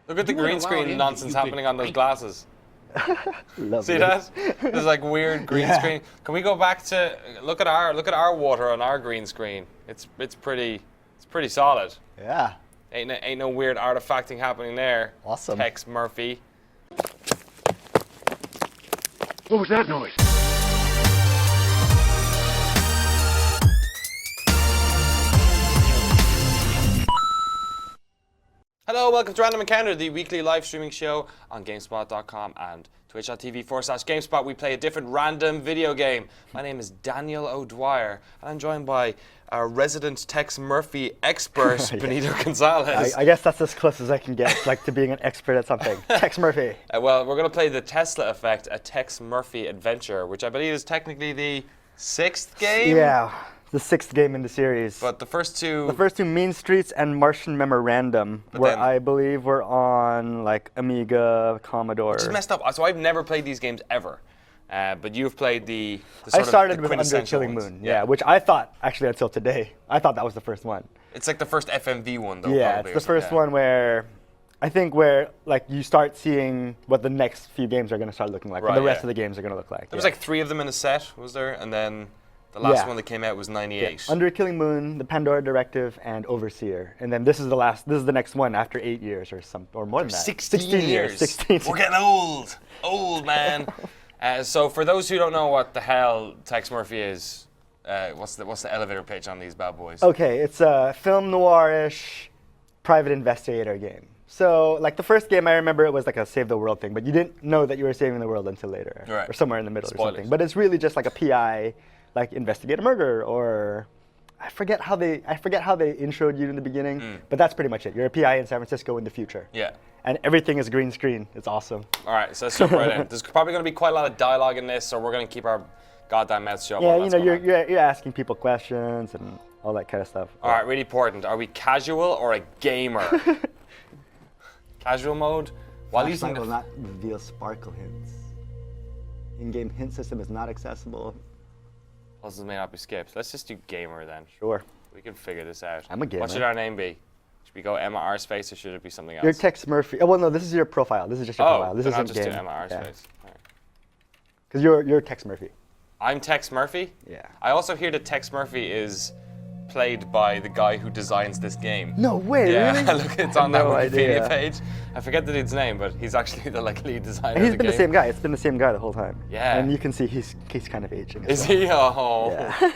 Look at the green screen nonsense happening on those glasses. Lovely. See that? There's like weird green screen. Can we go back to look at our water on our green screen? It's pretty solid. Yeah. Ain't no weird artifacting happening there. Awesome. Tex Murphy. What was that noise? Hello, welcome to Random Encounter, the weekly live streaming show on GameSpot.com and twitch.tv/GameSpot. We play a different random video game. My name is Daniel O'Dwyer, and I'm joined by our resident Tex Murphy expert, Benito Gonzalez. I guess that's as close as I can get, like, to being an expert at something. Tex Murphy. Well, we're going to play the Tesla Effect, a Tex Murphy adventure, which I believe is technically the 6th game? Yeah, the 6th game in the series. But the first two... The first two, Mean Streets and Martian Memorandum, I believe were on, like, Amiga, Commodore. Which is messed up. So I've never played these games ever. But you've played the I started with Under Killing Moon, yeah, which I thought, actually until today, I thought that was the first one. It's like the first FMV one, though. Yeah, probably, it's the first one where, I think where, like, you start seeing what the next few games are going to start looking like, what the rest of the games are going to look like. There was like 3 of them in a set, was there? And then the last one that came out was 98. Yeah. Under Killing Moon, the Pandora Directive, and Overseer. And then this is the next one after 8 years or more than that. 16 years. 16. We're getting old. Old, man. So for those who don't know what the hell Tex Murphy is, what's the elevator pitch on these bad boys? Okay, it's a film noir-ish private investigator game. So, like, the first game, I remember it was like a save the world thing, but you didn't know that you were saving the world until later, or somewhere in the middle or something. But it's really just like a PI, like, investigate a murder, or I forget how they introed you in the beginning, but that's pretty much it. You're a PI in San Francisco in the future. Yeah. And everything is green screen. It's awesome. All right, so let's jump right in. There's probably going to be quite a lot of dialogue in this, so we're going to keep our goddamn mouths shut. Yeah, you know, you're asking people questions and all that kind of stuff. All right, really important. Are we casual or a gamer? Casual mode? While using will not reveal sparkle hints. In-game hint system is not accessible. Puzzles may not be skipped. Let's just do gamer then. Sure. We can figure this out. I'm a gamer. What should our name be? Should we go Emma R Space or should it be something else? You're Tex Murphy. Oh, well, no, this is your profile. This is just your profile. This isn't just game. do Emma R Space. Because you're Tex Murphy. I'm Tex Murphy? Yeah. I also hear that Tex Murphy is played by the guy who designs this game. No way, really? Look, it's on that Wikipedia page. I forget the dude's name, but he's actually the lead designer and of the game. He's been the same guy. It's been the same guy the whole time. Yeah. And you can see he's kind of aging. Is he? Oh. Yeah.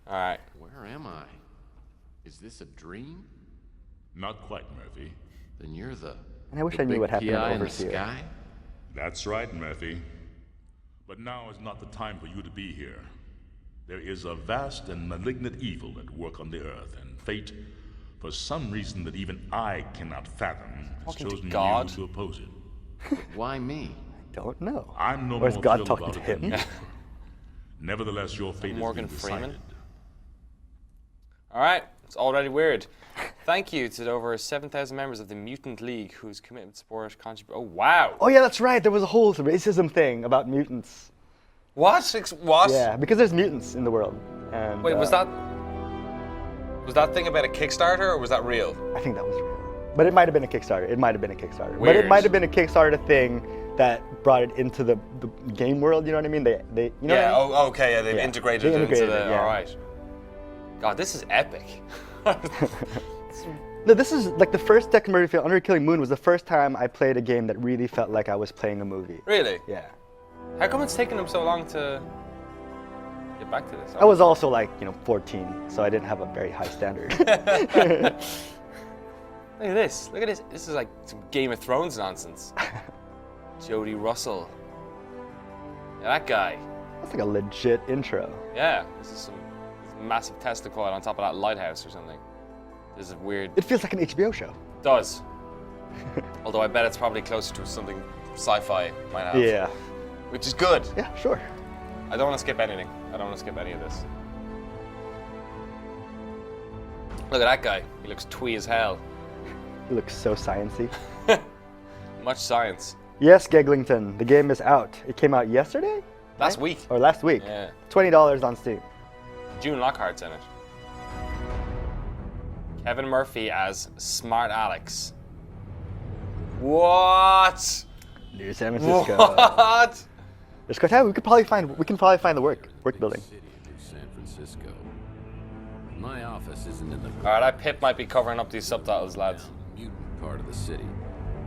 All right. Where am I? Is this a dream? Not quite, Murphy. Then you're the And I wish I knew what happened in PI Overseer. the sky? That's right, Murphy. But now is not the time for you to be here. There is a vast and malignant evil at work on the earth, and fate, for some reason that even I cannot fathom, has chosen you to oppose it. Why me? I don't know. I'm no Or more is God thrilled talking about to it than him? you. Nevertheless, your fate Morgan has been Freeman? decided. All right. It's already weird. Thank you to the over 7,000 members of the Mutant League whose commitment, support, contribute. Oh, wow. Oh, yeah, that's right. There was a whole racism thing about mutants. What? What? Yeah, because there's mutants in the world. And, Wait, was that thing about a Kickstarter or was that real? I think that was real. But it might have been a Kickstarter. It might have been a Kickstarter. Weird. But it might have been a Kickstarter thing that brought it into the game world, you know what I mean? They you know what I mean? Oh, okay, yeah, they've integrated it into the, yeah. all right. God, this is epic. No, this is like the first Tex Murphy film, Under Killing Moon was the first time I played a game that really felt like I was playing a movie. Really? Yeah. How come it's taken them so long to get back to this? I was also like, 14, so I didn't have a very high standard. Look at this. Look at this. This is like some Game of Thrones nonsense. Jodie Russell. Yeah, that guy. That's like a legit intro. Yeah, this is massive Tesla coil on top of that lighthouse or something. This is weird. It feels like an HBO show. It does. Although I bet it's probably closer to something sci-fi might have. Yeah. Which is good. Yeah, sure. I don't want to skip anything. I don't want to skip any of this. Look at that guy. He looks twee as hell. He looks so sciencey. Much science. Yes, Geglington, the game is out. It came out yesterday? Last week. Or last week. Yeah. $20 on Steam. June Lockhart's in it. Kevin Murphy as Smart Alex. What? New San Francisco. What? There's quite we can probably find the work building. San Francisco. My office isn't in the Alright, that pip might be covering up these subtitles, lads. mutant part of the city,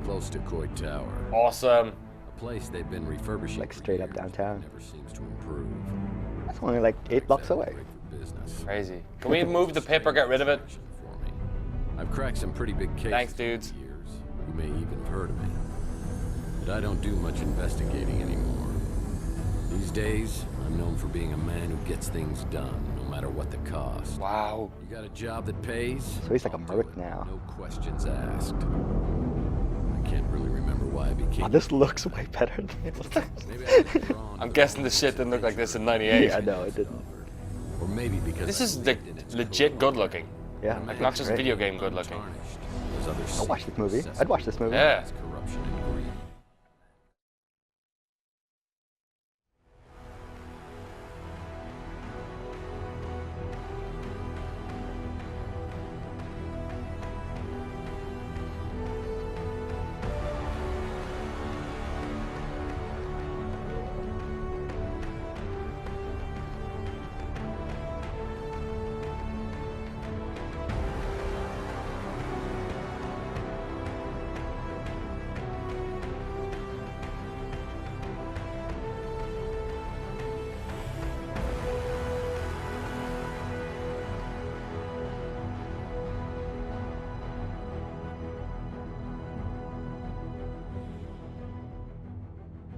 close to Coit Tower. Awesome. A place they've been refurbishing Like for straight up years, downtown. Never seems to improve. That's only like 8 blocks away. Great for business. Crazy. Can we move the pip or get rid of it? For me. I've cracked some pretty big cases. Thanks, dudes. over the years. You may even have heard of me. But I don't do much investigating anymore. These days, I'm known for being a man who gets things done, no matter what the cost. Wow. You got a job that pays? So he's like a I'll do merc it. now. No questions asked. I can't really remember why I became. Oh, this looks way better than it was. Maybe I was drawn I'm to guessing the the shit didn't look like this in 98. Yeah, no, it didn't. Or maybe because This I is believed in its legit code. good looking. Yeah, Like it not looks just great. video game good looking. Untarnished. Those other I'll watch this movie. secrets, I'd watch this movie. Yeah. corruption and greed.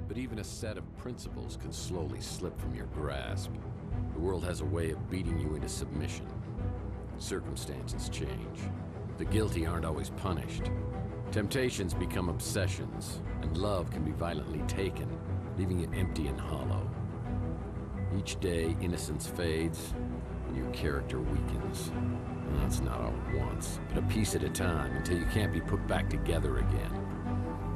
But even a set of principles can slowly slip from your grasp. The world has a way of beating you into submission. Circumstances change. The guilty aren't always punished. Temptations become obsessions, and love can be violently taken, leaving you empty and hollow. Each day, innocence fades, and your character weakens. And that's not all at once, but a piece at a time, until you can't be put back together again.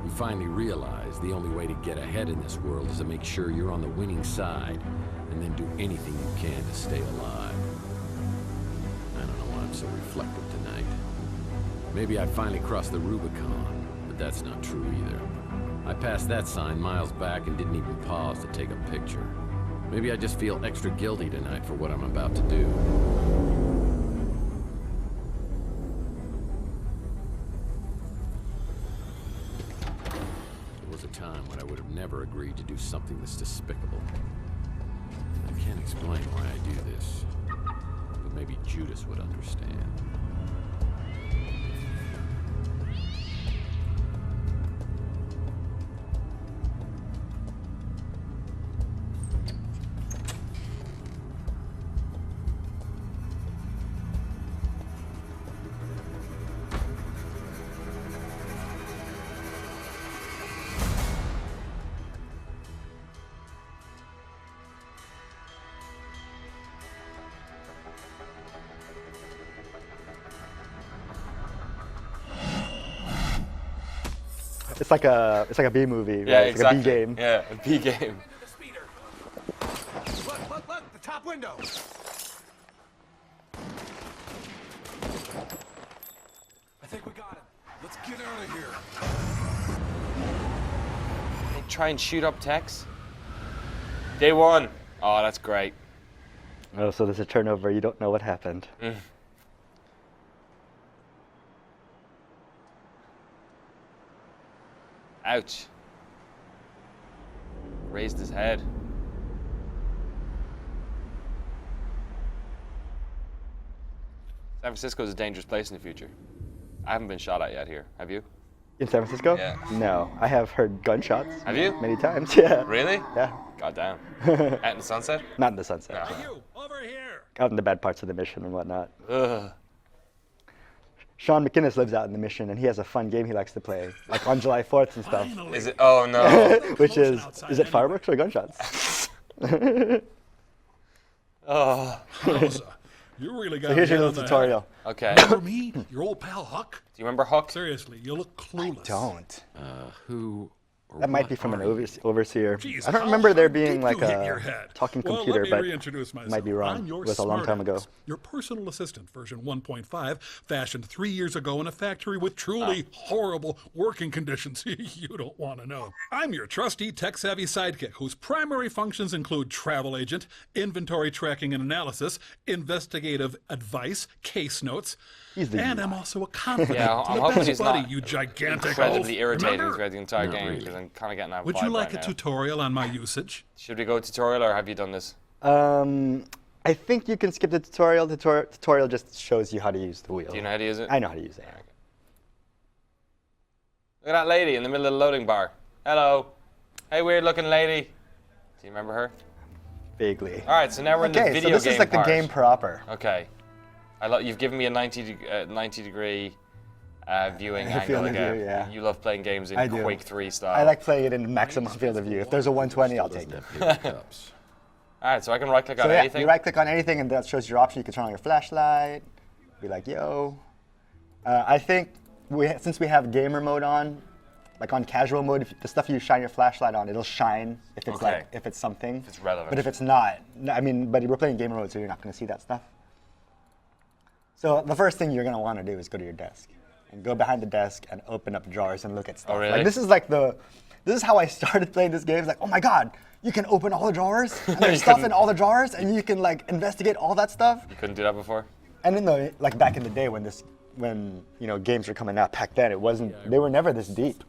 You finally realize the only way to get ahead in this world is to make sure you're on the winning side, and then do anything you can to stay alive. I don't know why I'm so reflective tonight. Maybe I finally crossed the Rubicon, but that's not true either. I passed that sign miles back and didn't even pause to take a picture. Maybe I just feel extra guilty tonight for what I'm about to do. There was a time when I would have never agreed to do something this despicable. I can't explain why I do this, but maybe Judas would understand. It's like a B movie. Yeah, right? It's exactly. like a B game. Yeah, a B game. Look, the top window. I think we got him. Let's get out of here. They try and shoot up Tex. Day one. Oh, that's great. Oh, so there's a turnover. You don't know what happened. Ouch. Raised his head. San Francisco is a dangerous place in the future. I haven't been shot at yet here. Have you? In San Francisco? Yeah. No, I have heard gunshots. Have you? Many times. Yeah. Really? Yeah. God damn. Out in the sunset? Not in the sunset. No. You, over here. Out in the bad parts of the mission and whatnot. Ugh. Sean McInnes lives out in the mission, and he has a fun game he likes to play, like on July 4th and stuff. Is it? Oh no. Which is it fireworks or gunshots? Oh. Wowza. You really got So here's your me little on the tutorial. Okay. Remember me? Your old pal Huck? Do you remember Huck? Seriously, you look clueless. Don't. Who That might be from an overseer. Jeez, I don't how remember there hard being did like you hit a your head? talking Well, computer, let me but reintroduce myself. might be wrong. I'm your It was a long time ago. smartass, your personal assistant, version 1.5, fashioned 3 years ago in a factory with truly horrible working conditions you don't want to know. I'm your trusty, tech-savvy sidekick whose primary functions include travel agent, inventory tracking and analysis, investigative advice, case notes, and I'm also a confidant. Yeah, I'm the hoping best he's buddy, not you gigantic incredibly oaf. irritating Remember? throughout the entire Not game really. because I'm kind of getting that Would vibe you like right a now. tutorial on my usage? Should we go tutorial or have you done this? I think you can skip the tutorial. Tutorial just shows you how to use the wheel. Do you know how to use it? I know how to use it. Look at that lady in the middle of the loading bar. Hello. Hey, weird looking lady. Do you remember her? Vaguely. All right, so now we're in the Okay, video so this game is like part. the game proper. Okay. You've given me a 90 degree viewing angle Field of again. view, yeah. You love playing games in I do. Quake 3 style. I like playing it in maximum field of view. If there's a 120, I'll take it. All right, so I can right click on So yeah, anything. you right click on anything and that shows your option. You can turn on your flashlight, be like, yo. I think since we have gamer mode on, like on casual mode, if the stuff you shine your flashlight on, it'll shine if it's Okay. if it's something. If it's relevant. But if it's not, I mean, but we're playing gamer mode, so you're not going to see that stuff. So the first thing you're going to want to do is go to your desk and go behind the desk and open up drawers and look at stuff. Oh, really? Like this is how I started playing this game. It's like, oh my god, you can open all the drawers and there's stuff in all the drawers and you can like investigate all that stuff. You couldn't do that before? And then like back in the day when games were coming out back then, they were never this deep.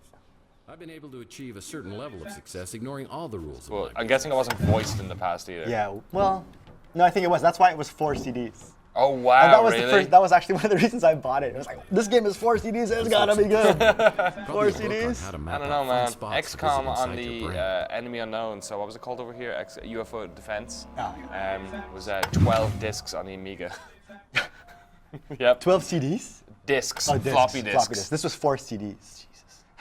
I've been able to achieve a certain level of success ignoring all the rules. Well, of my I'm guessing it wasn't voiced in the past either. Yeah, well, no, I think it was. That's why it was 4 CDs. Oh, wow, And that was really? that was actually one of the reasons I bought it. It was like, this game is 4 CDs, it's gotta be good. 4 CDs? I don't know, man. XCOM on the Enemy Unknown, so what was it called over here? UFO Defense. Oh, Was 12 discs on the Amiga. Yep. 12 CDs? Discs, Oh, discs, floppy discs. This was 4 CDs.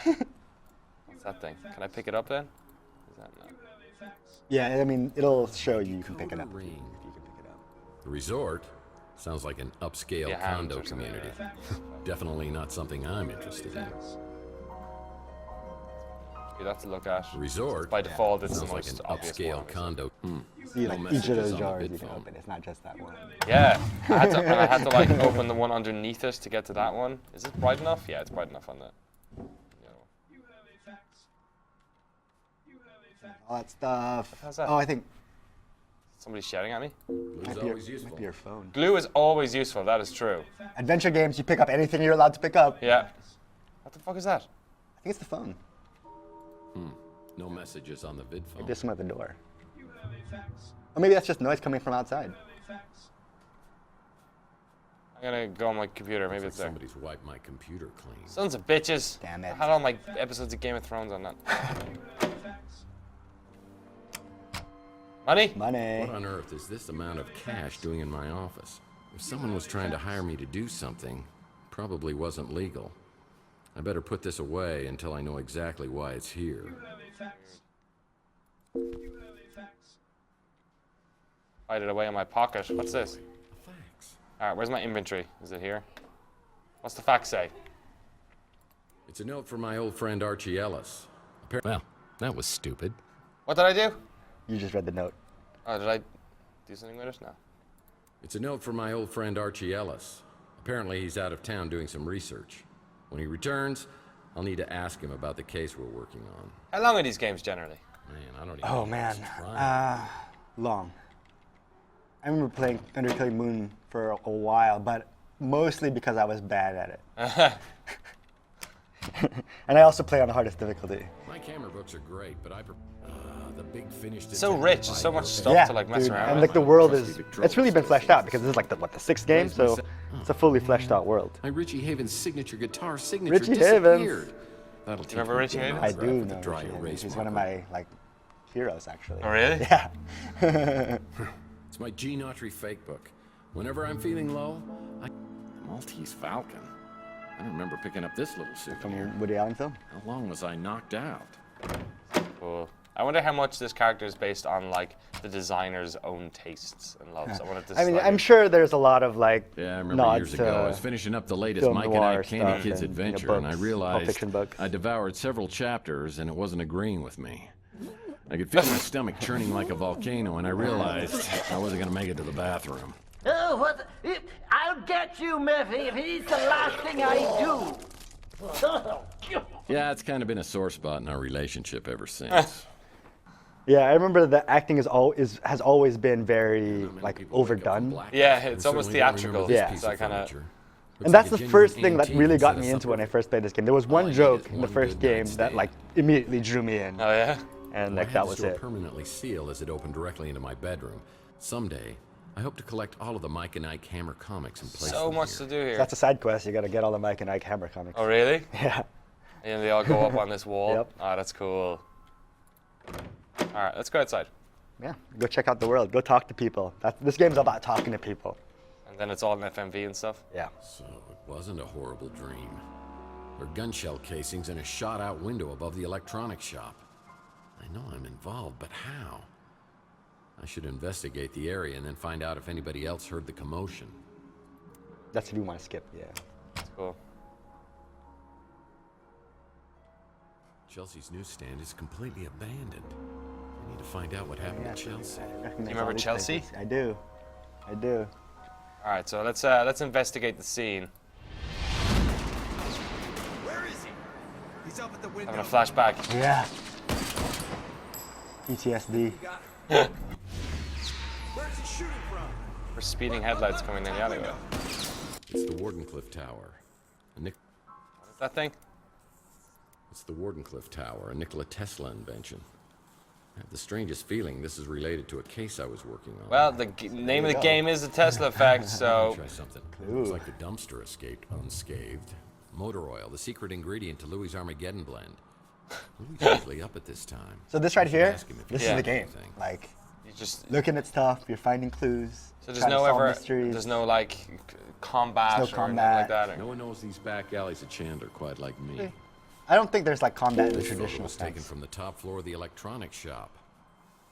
What's that thing? Can I pick it up then? Is that no? Yeah, I mean, it'll show you can pick it up. Ring. You can pick it up. The resort sounds like an upscale Yeah, hands condo or something, community. yeah. Definitely not something I'm interested in. You'd have to look at. The resort By default, it's the sounds like most an obvious upscale one. condo. See, No like each of messages those on the jars bid you can phone. open. It's not just that one. Yeah, I had to like open the one underneath it to get to that one. Is it bright enough? Yeah, it's bright enough on the. All that stuff. How's that? Oh, I think Somebody's shouting at me. Glue's might always be useful. your phone. Glue is always useful. That is true. Adventure games, you pick up anything you're allowed to pick up. Yeah. What the fuck is that? I think it's the phone. No messages on the vid phone. Maybe there's some at the door. Or maybe that's just noise coming from outside. I'm gonna go on my computer. Maybe Like it's there. somebody's wiped my computer clean. Sons of bitches. Damn it. I had all my episodes of Game of Thrones on that. Money? Money. What on earth is this amount of cash doing in my office? If someone was trying to hire me to do something, probably wasn't legal. I better put this away until I know exactly why it's here. Hide it away in my pocket. What's this? Fax. Alright, where's my inventory? Is it here? What's the fax say? It's a note from my old friend Archie Ellis. Well, that was stupid. What did I do? You just read the note. Oh, did I do something with it? No. It's a note from my old friend Archie Ellis. Apparently he's out of town doing some research. When he returns, I'll need to ask him about the case we're working on. How long are these games generally? Man, I don't even Oh know man, what's trying. long. I remember playing Undertale Moon for a while, but mostly because I was bad at it. And I also play on the hardest difficulty. My camera books are great, but I prefer the big finished. So rich, so much stuff Yeah, to like mess dude, around and with. like the world it's really been fleshed out because this is like the 6th game, so it's a fully fleshed out world. My Richie Havens signature guitar signature Richie Havens. disappeared. That'll teach remember me Richie to Havens? not I grab do with the know dry Richie Havens. erase He's one of marker. my heroes actually. Oh, really? Yeah. It's my G. Nautry fake book. Whenever I'm feeling low, the Maltese Falcon. I don't remember picking up this little From souvenir. your Woody Allen film. How long was I knocked out? Cool. I wonder how much this character is based on like the designer's own tastes and loves. I wonder if this I mean, is, like, I'm sure there's a lot of like Yeah, I remember nods years ago, I was to finishing up the latest film Mike and noir I Candy stuff Kids and, adventure, and I books, Pulp realized Fiction books. I devoured several chapters and it wasn't agreeing with me. I could feel my stomach churning like a volcano, and I realized I wasn't going to make it to the bathroom. Oh, what? I'll get you, Murphy, if it's the last thing I do. Yeah, it's kind of been a sore spot in our relationship ever since. Yeah, I remember the acting has always been very like overdone. Yeah, it's almost Certainly don't theatrical. remember this Yeah. piece So I of kind of. furniture. And Looks that's like the a first genuine thing that antique really got instead me of into when I something- first played this game. There was All one I need joke is in the one first good game night's that stand. like immediately drew me in, Oh yeah. and Well, like I that had was the store it. permanently sealed as it opened directly into my bedroom. Someday, I hope to collect all of the Mike and Ike Hammer comics and place So them much here. to do here. That's a side quest. You got to get all the Mike and Ike Hammer comics. Oh really? Yeah. And they all go up on this wall. Yep. Oh, that's cool. All right, let's go outside. Yeah. Go check out the world. Go talk to people. This game's about talking to people. And then it's all in FMV and stuff. Yeah. So it wasn't a horrible dream. There are gun shell casings in a shot-out window above the electronics shop. I know I'm involved, but how? I should investigate the area and then find out if anybody else heard the commotion. That's if you want to skip. Yeah. That's cool. Chelsea's newsstand is completely abandoned. I need to find out what happened to Chelsea. Do you remember Chelsea? I do. I do. All right, so let's investigate the scene. Where is he? He's up at the window. Having a flashback. Yeah. PTSD. Where's he shooting from? There's speeding headlights coming in the alleyway. It's the Wardenclyffe Tower. What is that thing? It's the Wardenclyffe Tower, a Nikola Tesla invention. I have the strangest feeling this is related to a case I was working on. Well, the name of the game is the Tesla Effect, so Try something. Looks like the dumpster escaped unscathed. Motor oil, the secret ingredient to Louis' Armageddon blend. Louis usually up at this time. So this right I should here, ask him if he this knows is the game. anything. Like, you just looking at stuff, you're finding clues. so there's trying to no solve ever mysteries. there's no like combat There's no or anything like combat. that. No one knows these back alleys of Chandler quite like me. I don't think there's like combat in the This photo traditional was taken sense. from the top floor of the electronics shop.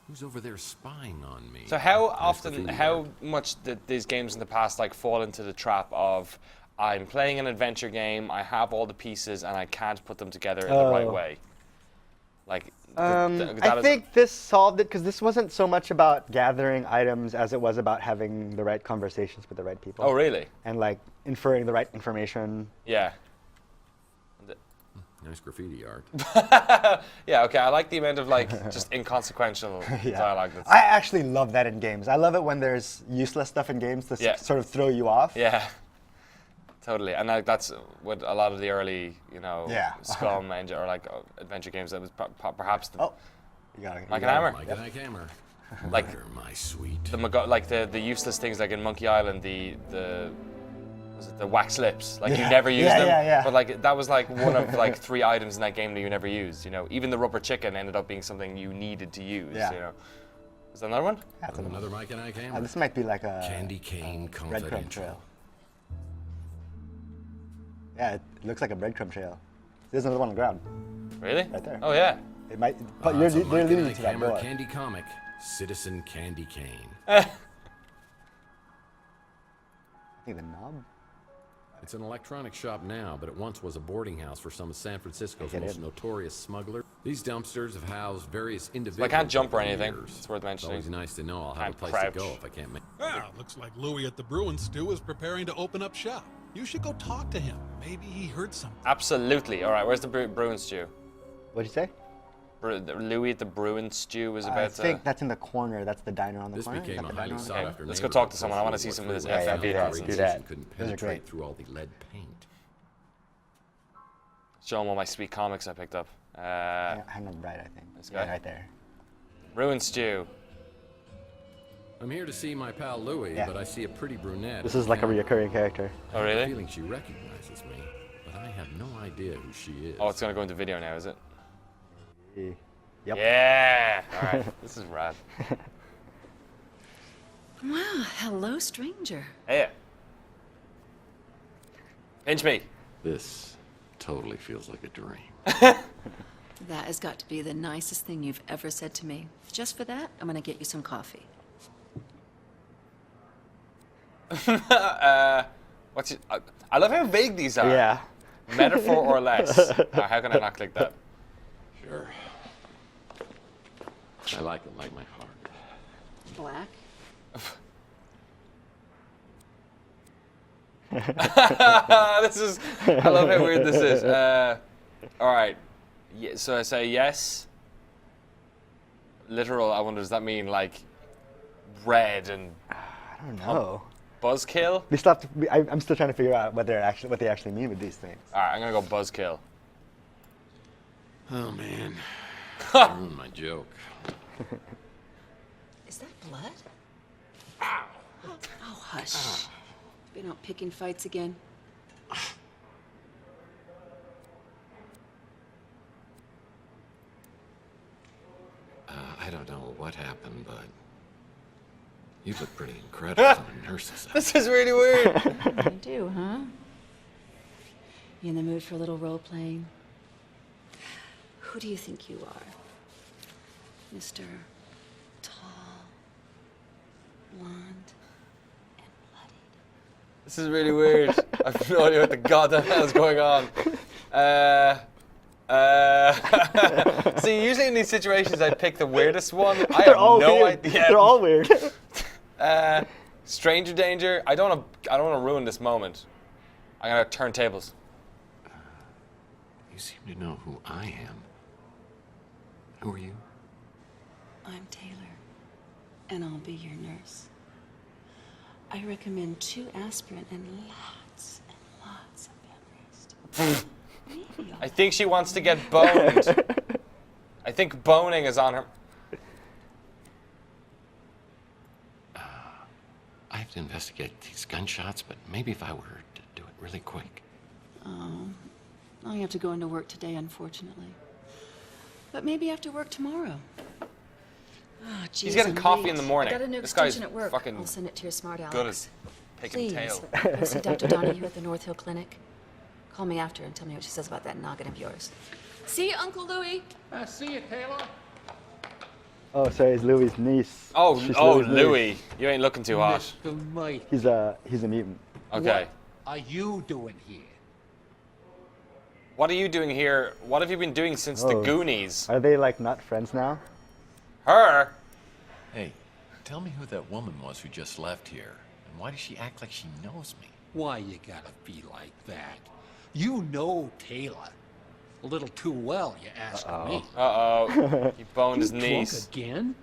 Who's over there spying on me? So how There's often, graffiti how art. much did these games in the past like fall into the trap of I'm playing an adventure game, I have all the pieces, and I can't put them together in the right Oh. way? Like, I think this solved it because this wasn't so much about gathering items as it was about having the right conversations with the right people. Oh, really? And like inferring the right information. Yeah. Nice graffiti art. Yeah, okay, I like the amount of like just inconsequential Yeah. dialogue that's... I actually love that in games. I love it when there's useless stuff in games to Yeah. sort of throw you off. Yeah. Totally, and like that's what a lot of the early, you know, Yeah. Scum or like adventure games. That was perhaps the, Oh, you got it. Mike and Hammer. Mike and Ike Hammer. Like- Mother, my sweet. the useless things like in Monkey Island, the was it the wax lips? Like you Yeah. never used Yeah, them, yeah, yeah. but like that was like one of like 3 items in that game that you never used. You know, even the rubber chicken ended up being something you needed to use. Yeah. You know, is that another one? That's another. Another Mike and Ike Hammer. This might be like a Candy cane breadcrumb confidential. trail. Yeah, it looks like a breadcrumb trail. There's another one on the ground. Really? Right there. Oh yeah. It might. Ah, But it's a they're Mike and leading Ike to that Hammer door. candy comic. Citizen Candy Cane. I think the knob. It's an electronics shop now, but it once was a boarding house for some of San Francisco's Get most in. notorious smugglers. These dumpsters have housed various individuals. can't jump or over the anything. years. It's worth mentioning. It's always nice to know I'll have a Can't place crouch. to go if I can't make. Ah, looks like Louis at the Bruin Stew is preparing to open up shop. You should go talk to him. Maybe he heard something. Absolutely. All right. Where's the Bruin stew? What'd you say? Louis at the Bruin stew was I about think that's in the corner. That's the diner on the This corner. became Is a that the highly diner on the sought corner? after. Let's go talk to someone. I wanna see some of this FMV do nonsense. do that. Couldn't Those are penetrate great. through all the lead paint. show him all my sweet comics I picked up. Hang on, right, I think. This Yeah, guy? right there. Ruin stew. I'm here to see my pal Louie, Yeah. but I see a pretty brunette. This at is the like a counter. reoccurring character. Oh I have a really? feeling she recognizes me, but I have no idea who she is. Oh, it's gonna go into video now, is it? Yep. Yeah. All right. This is rad. Well, hello, stranger. Hey. Pinch me. This totally feels like a dream. That has got to be the nicest thing you've ever said to me. Just for that, I'm gonna get you some coffee. What's it? I love how vague these are. Yeah. Metaphor or less. How can I not click that? Sure. I like it like my heart. Black? This is. I love how weird this is. All right. Yeah, so I say yes. Literal. I wonder, does that mean like red and? I don't know. Buzzkill. We still have to, I'm still trying to figure out what they actually mean with these things. All right, I'm gonna go buzzkill. Oh man, I ruined my joke. Is that blood? Ow! Oh, hush. Been out picking fights again? I don't know what happened, but you look pretty incredible for a nurse's. This is really weird. You do, huh? You in the mood for a little role-playing? Who do you think you are? Mr. Tall, blonde, and bloodied. This is really weird. I have no idea what the goddamn hell is going on. See, usually in these situations I pick the weirdest one. I have no idea. They're all weird. Stranger danger. I don't want to ruin this moment. I'm gonna turn tables. You seem to know who I am. Who are you? I'm Taylor, and I'll be your nurse. I recommend 2 aspirin and lots of bed rest. I think she wants to get boned. I think boning is on her. I have to investigate these gunshots, but maybe if I were to do it really quick. Oh, I have to go into work today, unfortunately. But maybe after work tomorrow. Oh, geez, He's getting coffee late. in the morning. I got a new This guy's extension at work. fucking I'll send it to your smart Alex. good as picking Please, tail. go see Dr. Donahue at the North Hill Clinic. Call me after and tell me what she says about that noggin of yours. See you, Uncle Louie. See you, Taylor. Oh, sorry, it's Louie's niece. Oh, She's Louis. Louis' niece. You ain't looking too hot. Mr. Mike, He's a mutant. Okay. what are you doing here? What are you doing here? What have you been doing since the Oh. Goonies? Are they like not friends now? Her? Hey, tell me who that woman was who just left here, and why does she act like she knows me? Why you gotta be like that? You know Taylor. A little too well, you ask me. Uh-oh. He boned his You niece. drunk again?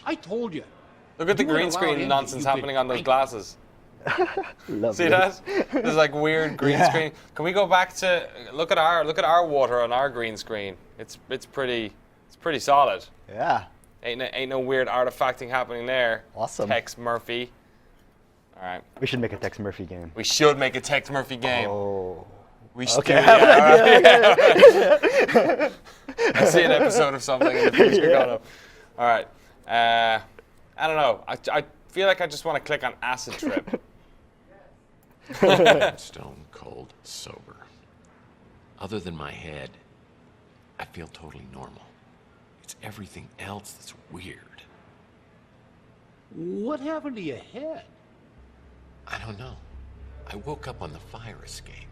I told you. Look at the You weren't green allowed screen in, nonsense you big happening on those wank. glasses. Lovely. See that? There's like weird green Yeah. screen. Can we go back to look at our water on our green screen? It's pretty solid. Yeah. Ain't no weird artifacting happening there. Awesome. Tex Murphy. All right. We should make a Tex Murphy game. We should make a Tex Murphy game. Oh. We should. Okay. I see an episode of something in the future going up. All right. I don't know. I feel like I just want to click on acid trip. Stone cold sober. Other than my head, I feel totally normal. It's everything else that's weird. What happened to your head? I don't know. I woke up on the fire escape.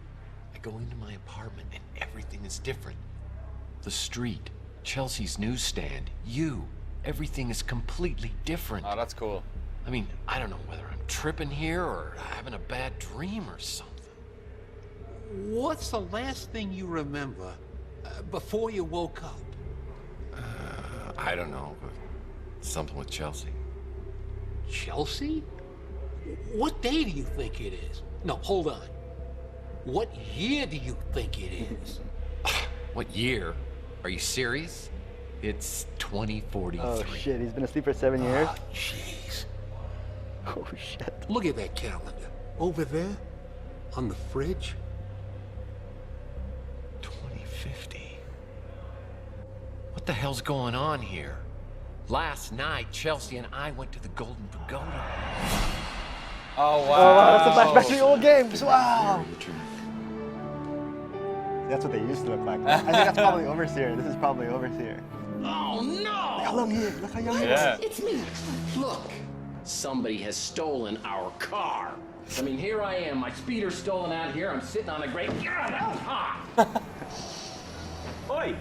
I go into my apartment and everything is different. The street, Chelsea's newsstand, you. Everything is completely different. Oh, that's cool. I mean, I don't know whether I'm tripping here or having a bad dream or something. What's the last thing you remember before you woke up? I don't know, but something with Chelsea. Chelsea? What day do you think it is? No, hold on. What year do you think it is? What year? Are you serious? It's 2043. Oh shit, he's been asleep for 7 years? Oh, jeez. Oh shit. Look at that calendar. Over there, on the fridge. 2050. What the hell's going on here? Last night, Chelsea and I went to the Golden Pagoda. Oh wow. Oh wow, that's a flashback to the old games. Wow. That's what they used to look like. I think that's probably Overseer. This is probably Overseer. Oh, no! Look how long he is. Look how young he is. Yeah. It's me. Look, somebody has stolen our car. I mean, here I am, my speeder's stolen out here. I'm sitting on a great. God, that was hot. Oi!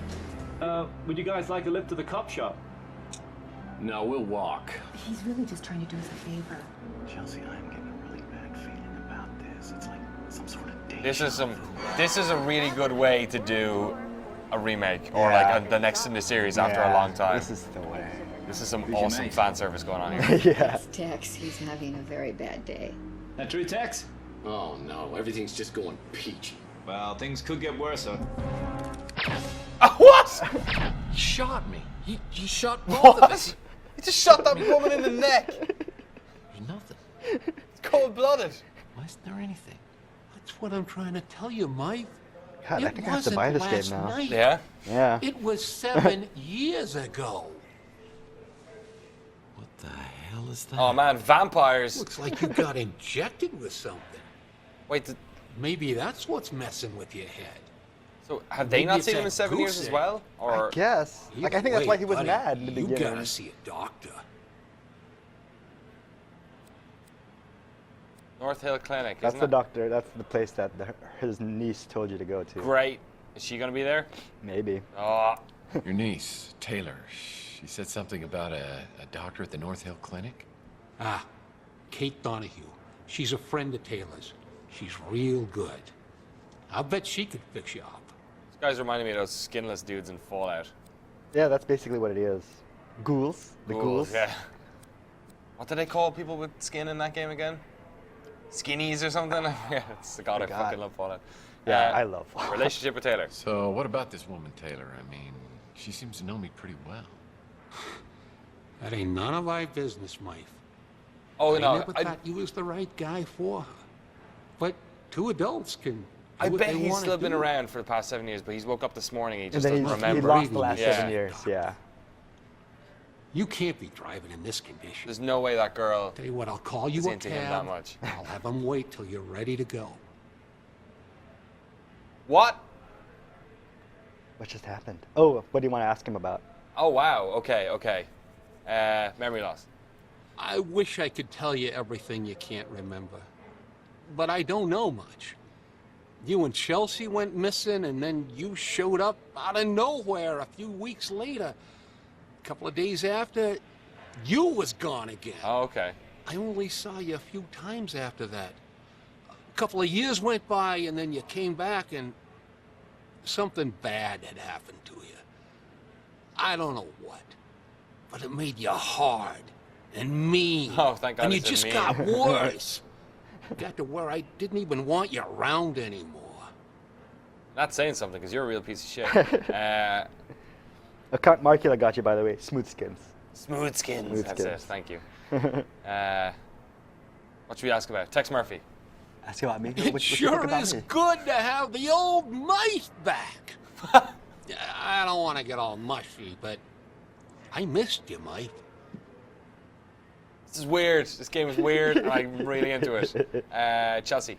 Would you guys like a lift to the cop shop? No, we'll walk. He's really just trying to do us a favor. Chelsea, I'm getting a really bad feeling about this. It's like some sort of deja This is a really good way to do a remake or Yeah. like the next in the series after a long time. This is the way. This is some awesome fan service going on here. Yeah. Tex, he's having a very bad day. That true, Tex? Oh no, everything's just going peachy. Well, things could get worse, huh? What? He shot me. He shot both of us. What? He just shot that woman in the neck. There's nothing. It's cold-blooded. Why isn't there anything? That's what I'm trying to tell you, Mike. God, I think I have to buy this game now. Night. Yeah? Yeah. It was 7 years ago. What the hell is that? Oh man, vampires. Looks like you got injected with something. Wait, Maybe that's what's messing with your head. so have they Maybe not it's seen him that in 7 years goose as egg. well? Or I guess. Like, I think that's why he was Buddy, mad in the You beginning. gotta see a doctor. North Hill Clinic, That's isn't the it? doctor. That's the place that his niece told you to go to. Great. Is she gonna be there? Maybe. Oh, Your niece, Taylor, she said something about a doctor at the North Hill Clinic? Ah, Kate Donahue. She's a friend of Taylor's. She's real good. I'll bet she could fix you up. this guy's reminding me of those skinless dudes in Fallout. Yeah, that's basically what it is. Ghouls. The ghouls. Yeah. What do they call people with skin in that game again? Skinnies or something? Yeah, it's the god I Forgot. fucking love Fallout. Yeah, I love Relationship with Taylor. So, what about this woman, Taylor? I mean, she seems to know me pretty well. That ain't none of our business, Mike. Oh I no, never thought you was the right guy for her. But two adults can. I do what bet they he's wanna still been do. around for the past 7 years, but he's woke up this morning, he And just then doesn't he remember. lost the last Yeah. 7 years. Yeah. You can't be driving in this condition. There's no way that girl Tell you what, I'll call you is a into him that cab. much. I'll have him wait till you're ready to go. What? What just happened? Oh, what do you want to ask him about? Oh wow, okay. Memory loss. I wish I could tell you everything you can't remember. But I don't know much. You and Chelsea went missing, and then you showed up out of nowhere a few weeks later. A couple of days after, you was gone again. Oh, okay. I only saw you a few times after that. A couple of years went by, and then you came back, and something bad had happened to you. I don't know what, but it made you hard and mean. Oh, thank God And you it said just mean. got worse. Got to where I didn't even want you around anymore. Not saying something, because you're a real piece of shit. Markula got you, by the way. Smooth skins. Smooth skins. Smooth That's skins. it. Thank you. What should we ask about? Tex Murphy. Ask about me. It What you sure think about is me? good to have the old mice back. I don't want to get all mushy, but I missed you, Mike. This is weird. This game is weird, and I'm really into it. Chelsea.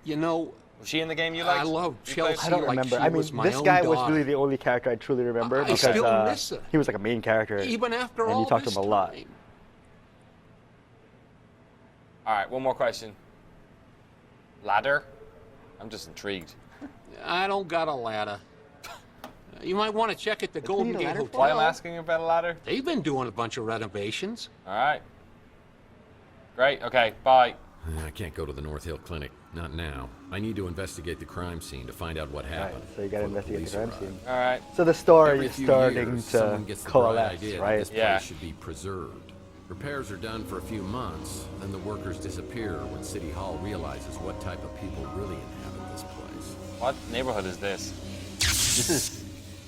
You know, Was she in the game you liked? I love You played? Chelsea. I don't like remember. she I mean, was my this own guy was daughter. really the only character I truly remember I because still miss her. he was like a main character. Even after and all you talked to this him a lot. time. All right, one more question. Ladder? I'm just intrigued. I don't got a ladder. You might want to check at the Golden need a Gate ladder Hotel. Why I'm asking about a ladder? They've been doing a bunch of renovations. All right. Great. Okay. Bye. I can't go to the North Hill Clinic. Not now. I need to investigate the crime scene to find out what Right, happened. so you gotta before the investigate the police crime arrive. scene. All right. So the story Every is few starting years, someone to gets the bright coalesce, idea that right? this place Yeah. should be preserved. Repairs are done for a few months, then the workers disappear when City Hall realizes what type of people really inhabit this place. What neighborhood is this?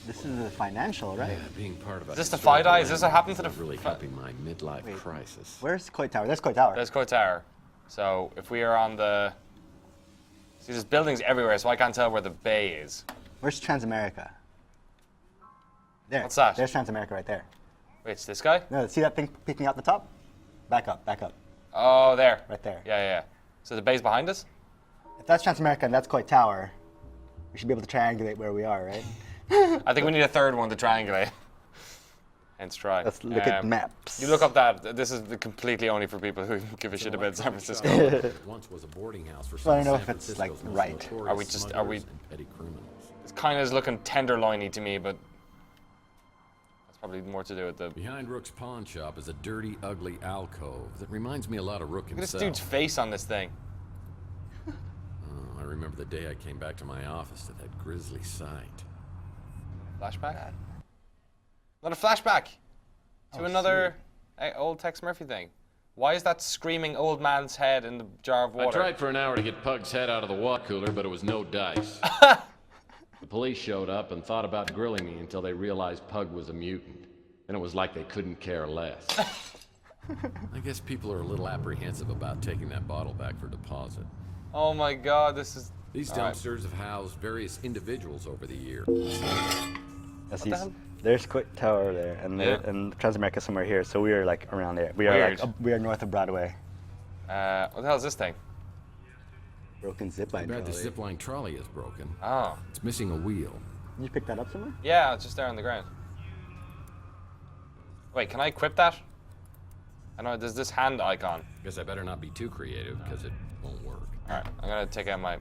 This is the financial, right? Yeah, being part of a Is this the historical Five Eyes? Is this what happened to landmark the is really Fi- helping my midlife Wait. crisis. Where's Coit Tower? There's Coit Tower. There's Coit Tower. So if we are on the... See, there's buildings everywhere, so I can't tell where the bay is. Where's Transamerica? There. What's that? There's Transamerica right there. Wait, it's this guy? No, see that thing peeking out the top? Back up, back up. Oh, there. Right there. Yeah. So the bay's behind us? If that's Transamerica and that's Coit Tower, We should be able to triangulate where we are, right? I think we need a third one to triangulate. Hence try. Let's look at maps. You look up that. This is completely only for people who give a shit about San Francisco. Once was a boarding house for I don't know if it's like right. Are we? It's kind of looking tenderloiny to me, but that's probably more to do with the. Behind Rook's pawn shop is a dirty, ugly alcove that reminds me a lot of Rook Look at this himself. dude's face on this thing. I remember the day I came back to my office to that grisly sight. Flashback? Not a flashback to another old Tex Murphy thing. Why is that screaming old man's head in the jar of water? I tried for an hour to get Pug's head out of the water cooler, but it was no dice. The police showed up and thought about grilling me until they realized Pug was a mutant. Then it was like they couldn't care less. I guess people are a little apprehensive about taking that bottle back for deposit. Oh my God, this is... These dumpsters have housed various individuals over the years. There's Quick Tower there, and and Transamerica somewhere here. So we are like around there. We are we are north of Broadway. What the hell is this thing? Broken zipline trolley. The zipline trolley is broken. Oh. It's missing a wheel. Did you pick that up somewhere? Yeah, it's just there on the ground. Wait, can I equip that? I know there's this hand icon. Guess I better not be too creative because it won't work. All right, I'm gonna take out my.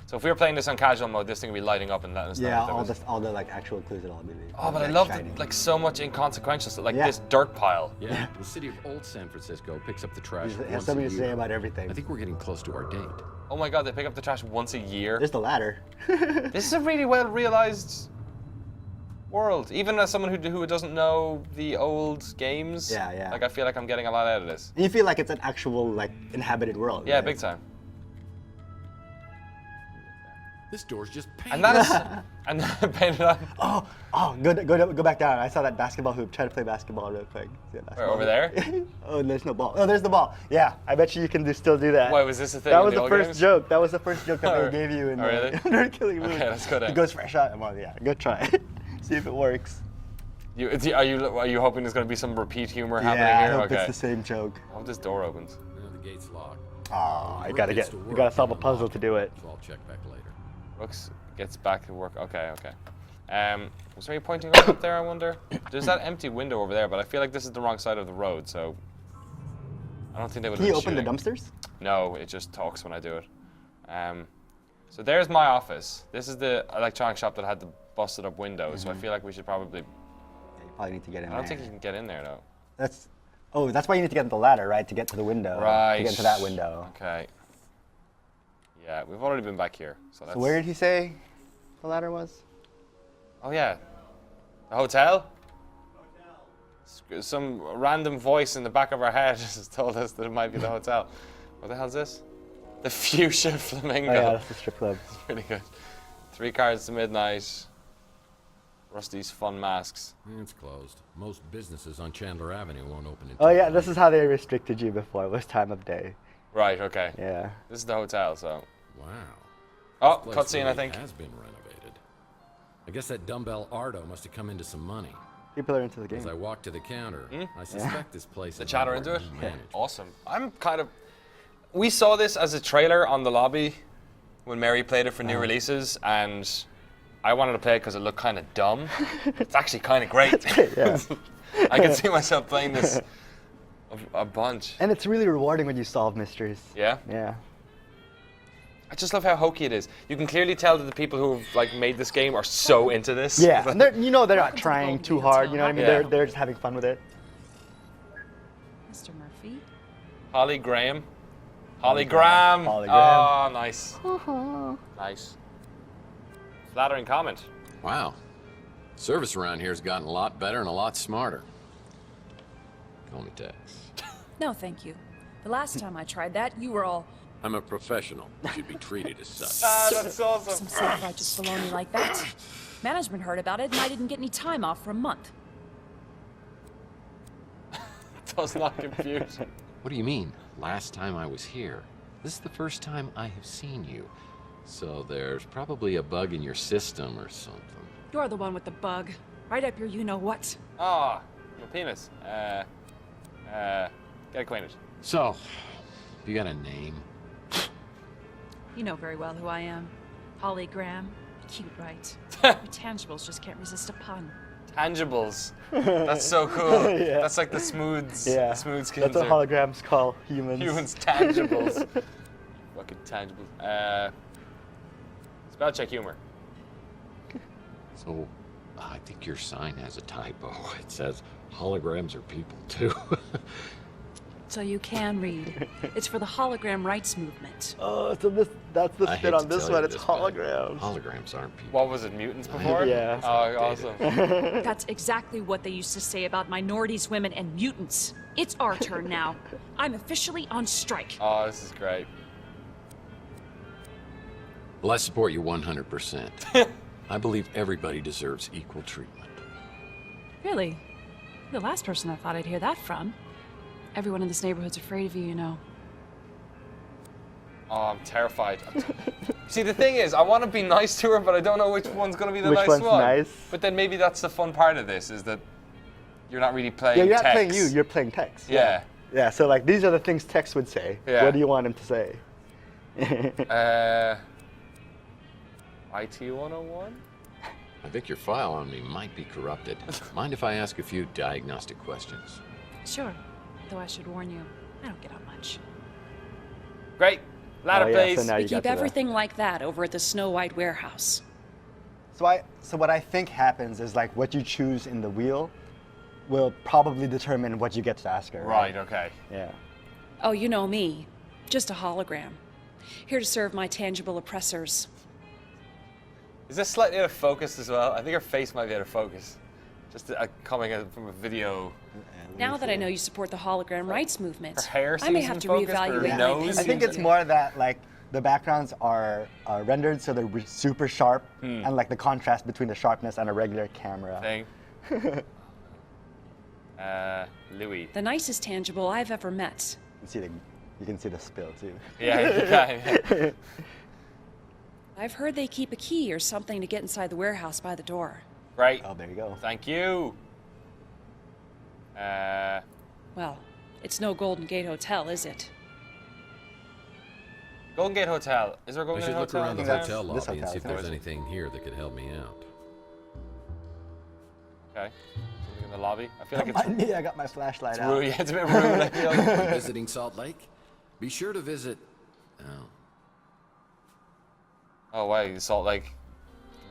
So if we were playing this on casual mode, this thing would be lighting up and letting us know. Yeah, all the like actual clues will all be. Oh, but I love like so much inconsequential stuff, like this dirt pile. Yeah, the city of Old San Francisco picks up the trash. It has something to say about everything. I think we're getting close to our date. Oh my God, they pick up the trash once a year. There's the ladder. This is a really well realized world. Even as someone who doesn't know the old games. Yeah. Like I feel like I'm getting a lot out of this. You feel like it's an actual like inhabited world. Yeah, right? big time. This door's just painted. And that is and painted on. Go back down. I saw that basketball hoop. Try to play basketball real quick. Where, over there? Oh, there's no ball. Oh, there's the ball. Yeah, I bet you can still do that. Wait, was this a thing? That was the first joke. That was the first joke that they gave you in really? Killing Moon. Okay, let's go down. He goes for a shot. Well, yeah, go try. See if it works. Are you hoping there's going to be some repeat humor happening here? Yeah, I hope it's the same joke. I hope this door opens. The gate's locked. Oh, you gotta solve a puzzle to do it. So I'll check back later. Rooks gets back to work. Okay. Was there any pointing up there, I wonder? There's that empty window over there, but I feel like this is the wrong side of the road, so I don't think they would have Can you been open shooting. the dumpsters? No, it just talks when I do it. So there's my office. This is the electronic shop that had the busted up windows, so I feel like we should probably... Yeah, you probably need to get in there. I don't think you can get in there, though. That's why you need to get the ladder, right? To get to the window. Right. To get into that window. Okay. Yeah, we've already been back here. So where did he say the ladder was? Oh, yeah. The hotel? Some random voice in the back of our head just told us that it might be the hotel. What the hell is this? The Fuchsia Flamingo. Oh, yeah, that's the strip club. It's pretty good. 3 cards to midnight. Rusty's fun masks. It's closed. Most businesses on Chandler Avenue won't open until... Oh, yeah, this is how they restricted you before. It was time of day. Right, okay. Yeah. This is the hotel, so... Wow. Oh, cutscene, I think. Has been renovated. I guess that dumbbell Ardo must have come into some money. People are into the game. As I walk to the counter, I suspect this place The is chatter into it? Yeah. Awesome. I'm kind of... We saw this as a trailer on the lobby when Mary played it for new releases, and I wanted to play it because it looked kind of dumb. It's actually kind of great. Yeah. I can see myself playing this a bunch. And it's really rewarding when you solve mysteries. Yeah? Yeah. I just love how hokey it is. You can clearly tell that the people who have made this game are so into this. Yeah, and they're not trying too hard. You know what I mean? Yeah. They're just having fun with it. Mr. Murphy? Holly Graham. Holly Graham. Holly Graham. Oh, nice. Nice. Flattering comment. Wow. Service around here has gotten a lot better and a lot smarter. Call me Tex. No, thank you. The last time I tried that, you were all... I'm a professional. You should be treated as such. That's awesome. Some self-righteous baloney like that. Management heard about it, and I didn't get any time off for a month. Does not compute. What do you mean? Last time I was here. This is the first time I have seen you. So there's probably a bug in your system or something. You're the one with the bug. Right up your you-know-what. Ah, my penis. Get acquainted. So, you got a name? You know very well who I am. Holly Graham. Cute, right? Your tangibles just can't resist a pun. Tangibles. That's so cool. Yeah. That's like the smooths. Yeah. The smooth skins. That's what holograms call humans. Humans tangibles. Fucking tangibles. Spell check humor. So, I think your sign has a typo. It says holograms are people too. So you can read. It's for the hologram rights movement. Oh, so that's the I spin hate on to this tell one. you It's this, but holograms. Holograms aren't people. What was it, mutants before? Yeah. Oh, awesome. That's exactly what they used to say about minorities, women, and mutants. It's our turn now. I'm officially on strike. Oh, this is great. Well, I support you 100%. I believe everybody deserves equal treatment. Really? You're the last person I thought I'd hear that from. Everyone in this neighborhood's afraid of you, you know. Oh, I'm terrified. See, the thing is, I want to be nice to her, but I don't know which one's going to be the nice one. Which one's nice? But then maybe that's the fun part of this, is that you're not really playing Yeah, you're not Tex. playing you. You're playing Tex. Yeah. Yeah. So like these are the things Tex would say. Yeah. What do you want him to say? IT 101? I think your file on me might be corrupted. Mind if I ask a few diagnostic questions? Sure. Though I should warn you, I don't get out much. Great. Ladder, please. So now We you got keep to everything like that over at the Snow White warehouse. So what I think happens is like what you choose in the wheel will probably determine what you get to ask her. Right, okay. Yeah. Oh, you know me. Just a hologram. Here to serve my tangible oppressors. Is this slightly out of focus as well? I think her face might be out of focus. Just coming out from a video. Now that I know you support the hologram rights Her movement, hair I may seems have in to focus, but her reevaluate my nose I think seems it's more that like the backgrounds are rendered so they're super sharp, and like the contrast between the sharpness and a regular camera. thing. Louis. The nicest tangible I've ever met. You can see the spill too. Yeah, you can. I've heard they keep a key or something to get inside the warehouse by the door. Right. Oh, there you go. Thank you. Well, it's no Golden Gate Hotel, is it? Golden Gate Hotel. Is there a I Golden should Gate look Hotel? around the in town? hotel This lobby and see if hotel. there's anything here that could help me out. Okay. Something in the lobby. I feel like Don't it's mind me, I got my flashlight it's out. rude. Yeah, it's a bit rude. I feel like. Visiting Salt Lake? Be sure to visit... Oh. Oh, why? Is Salt Lake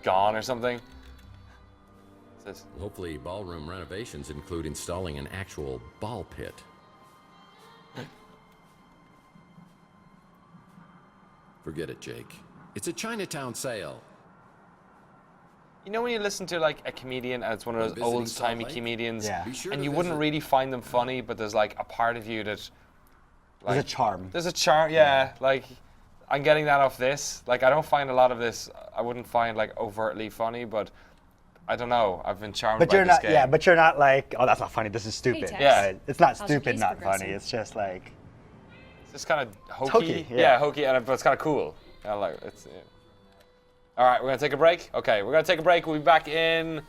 gone or something? What's this? Hopefully ballroom renovations include installing an actual ball pit. Forget it, Jake. It's a Chinatown sale. You know when you listen to like a comedian and it's one of those Visiting old-timey Salt Lake? comedians, Yeah. Be sure and to you wouldn't visit- really find them funny, but there's like a part of you that, like, There's a charm. There's a charm, yeah. Like, I'm getting that off this. Like, I don't find a lot of this. I wouldn't find like overtly funny, but I don't know. I've been charmed But by you're this not, game. yeah. But you're not like, oh, that's not funny. This is stupid. Tex. Yeah. Right? It's not How's your stupid, case not progressing? funny. It's just like. It's just kind of hokey. hokey, Yeah, yeah. hokey, but it's kind of cool. I like it's. Yeah. All right, we're gonna take a break. Okay, we're gonna take a break. We'll be back in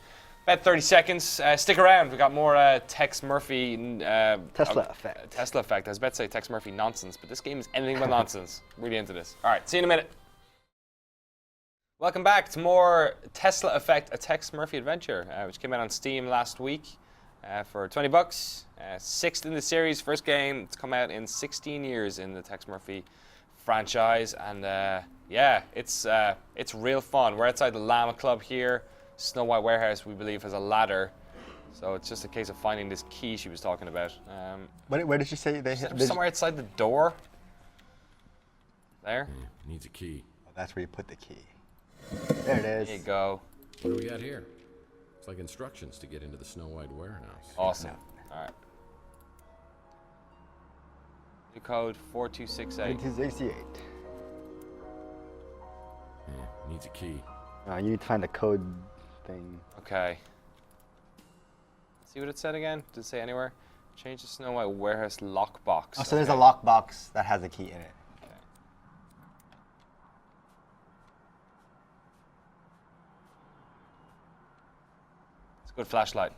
about 30 seconds. Stick around. We got more Tex Murphy. Tesla effect. Tesla effect. I was about to say Tex Murphy nonsense, but this game is anything but nonsense. Really into this. All right, see you in a minute. Welcome back to more Tesla Effect, a Tex Murphy adventure, which came out on Steam last week for $20. Sixth in the series, first game. It's come out in 16 years in the Tex Murphy franchise, and yeah, it's real fun. We're outside the Llama Club here. Snow White Warehouse, we believe, has a ladder, so it's just a case of finding this key she was talking about. Where did you say they hit? Somewhere outside the door. There. Needs a key. Oh, that's where you put the key. There it is. There you go. What do we got here? It's like instructions to get into the Snow White warehouse. Awesome. All right. New code 4268. 1968. Yeah, needs a key. You need to find the code thing. Okay. See what it said again? Did it say anywhere? Change the Snow White warehouse lockbox. Oh, so there's a lockbox that has a key in it. Okay. It's a good flashlight.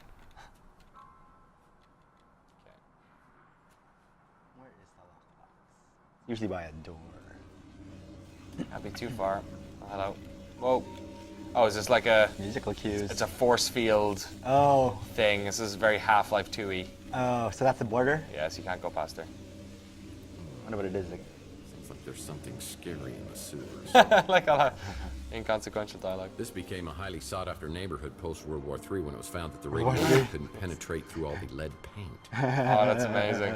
Okay. Where is the lockbox? Usually by a door. Can't be too far. Oh, hello. Whoa. Oh, is this like a musical cues? It's a force field thing. This is very Half-Life 2-y. Oh, so that's the border? Yes, you can't go past there. I wonder what it is. Seems like there's something scary in the sewers. Like all that inconsequential dialogue. This became a highly sought-after neighborhood post-World War III when it was found that the radiation couldn't penetrate through all the lead paint. Oh, that's amazing.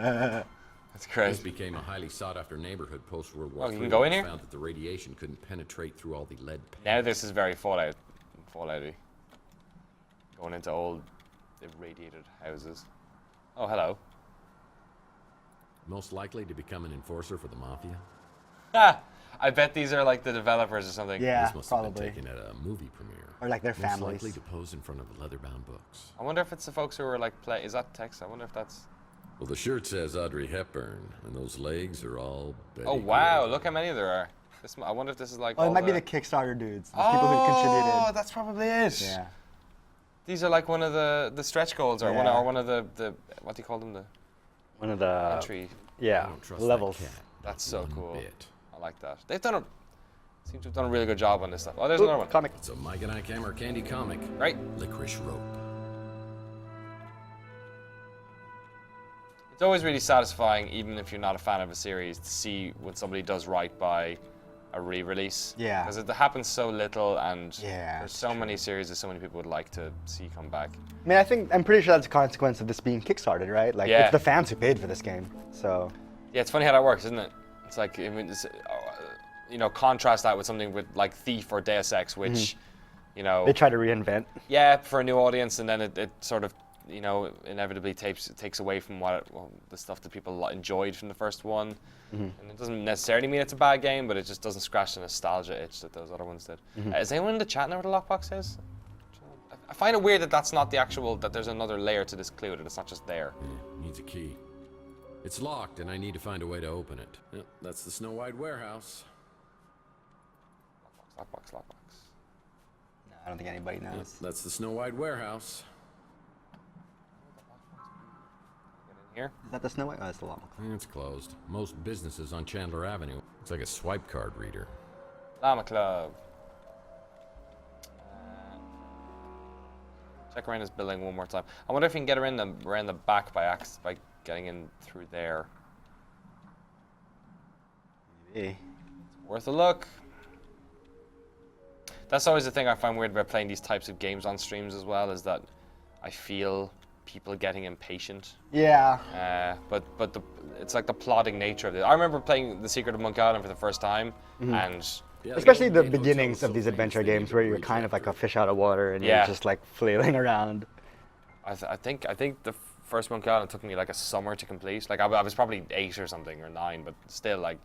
That's crazy. This became a highly sought-after neighborhood post-World War III. You can go in here? Found that the radiation couldn't penetrate through all the lead paint. Now this is very Fallout-y. Going into old, irradiated houses. Oh, hello. Most likely to become an enforcer for the mafia? Ah! I bet these are like the developers or something. Yeah, this must have been taken at a movie premiere. Or like their families. Most likely to pose in front of leather-bound books. I wonder if it's the folks who were like Is that Tex? I wonder if that's... Well, the shirt says Audrey Hepburn, and those legs are all Betty Oh, wow. Grable. Look how many there are. I wonder if this is like Oh, it might be the Kickstarter dudes. The people who contributed. Oh, that's probably it. Yeah. These are like one of the stretch goals, or one of the what do you call them? One of the entry. Yeah, levels. That's so cool. I like that. They've done seem to have done a really good job on this stuff. Oh, there's another one. Comic. It's a Mike and Ike Hammer candy comic. Right. Licorice Rope. It's always really satisfying, even if you're not a fan of a series, to see when somebody does right by a re-release. Yeah. Because it happens so little, and yeah, there's so many series that so many people would like to see come back. I mean, I'm pretty sure that's a consequence of this being kickstarted, right? Like, it's the fans who paid for this game, so. Yeah, it's funny how that works, isn't it? It's like, I mean, you know, contrast that with something with like Thief or Deus Ex, which, you know, they try to reinvent. Yeah, for a new audience, and then it sort of, you know, inevitably takes away from the stuff that people enjoyed from the first one. And it doesn't necessarily mean it's a bad game, but it just doesn't scratch the nostalgia itch that those other ones did. Is anyone in the chat know what a lockbox is? I find it weird that that's not the actual, that there's another layer to this clue, that it's not just there. Yeah, needs a key. It's locked, and I need to find a way to open it. Yep, that's the Snow White warehouse. Lockbox. No, I don't think anybody knows. Yep, that's the Snow White warehouse. Here? Is that the Snow White? Oh, that's the llama club. It's closed. Most businesses on Chandler Avenue. It's like a swipe card reader. Llama Club. Check around this building one more time. I wonder if you can get around the back by getting in through there. Maybe. It's worth a look. That's always the thing I find weird about playing these types of games on streams as well, is that I feel people getting impatient. Yeah. But it's like the plodding nature of it. I remember playing The Secret of Monk Island for the first time, and especially the beginnings of these adventure games where you're kind of like a fish out of water and you're just like flailing around. I think the first Monk Island took me like a summer to complete. Like I was probably 8 or something, or 9, but still like,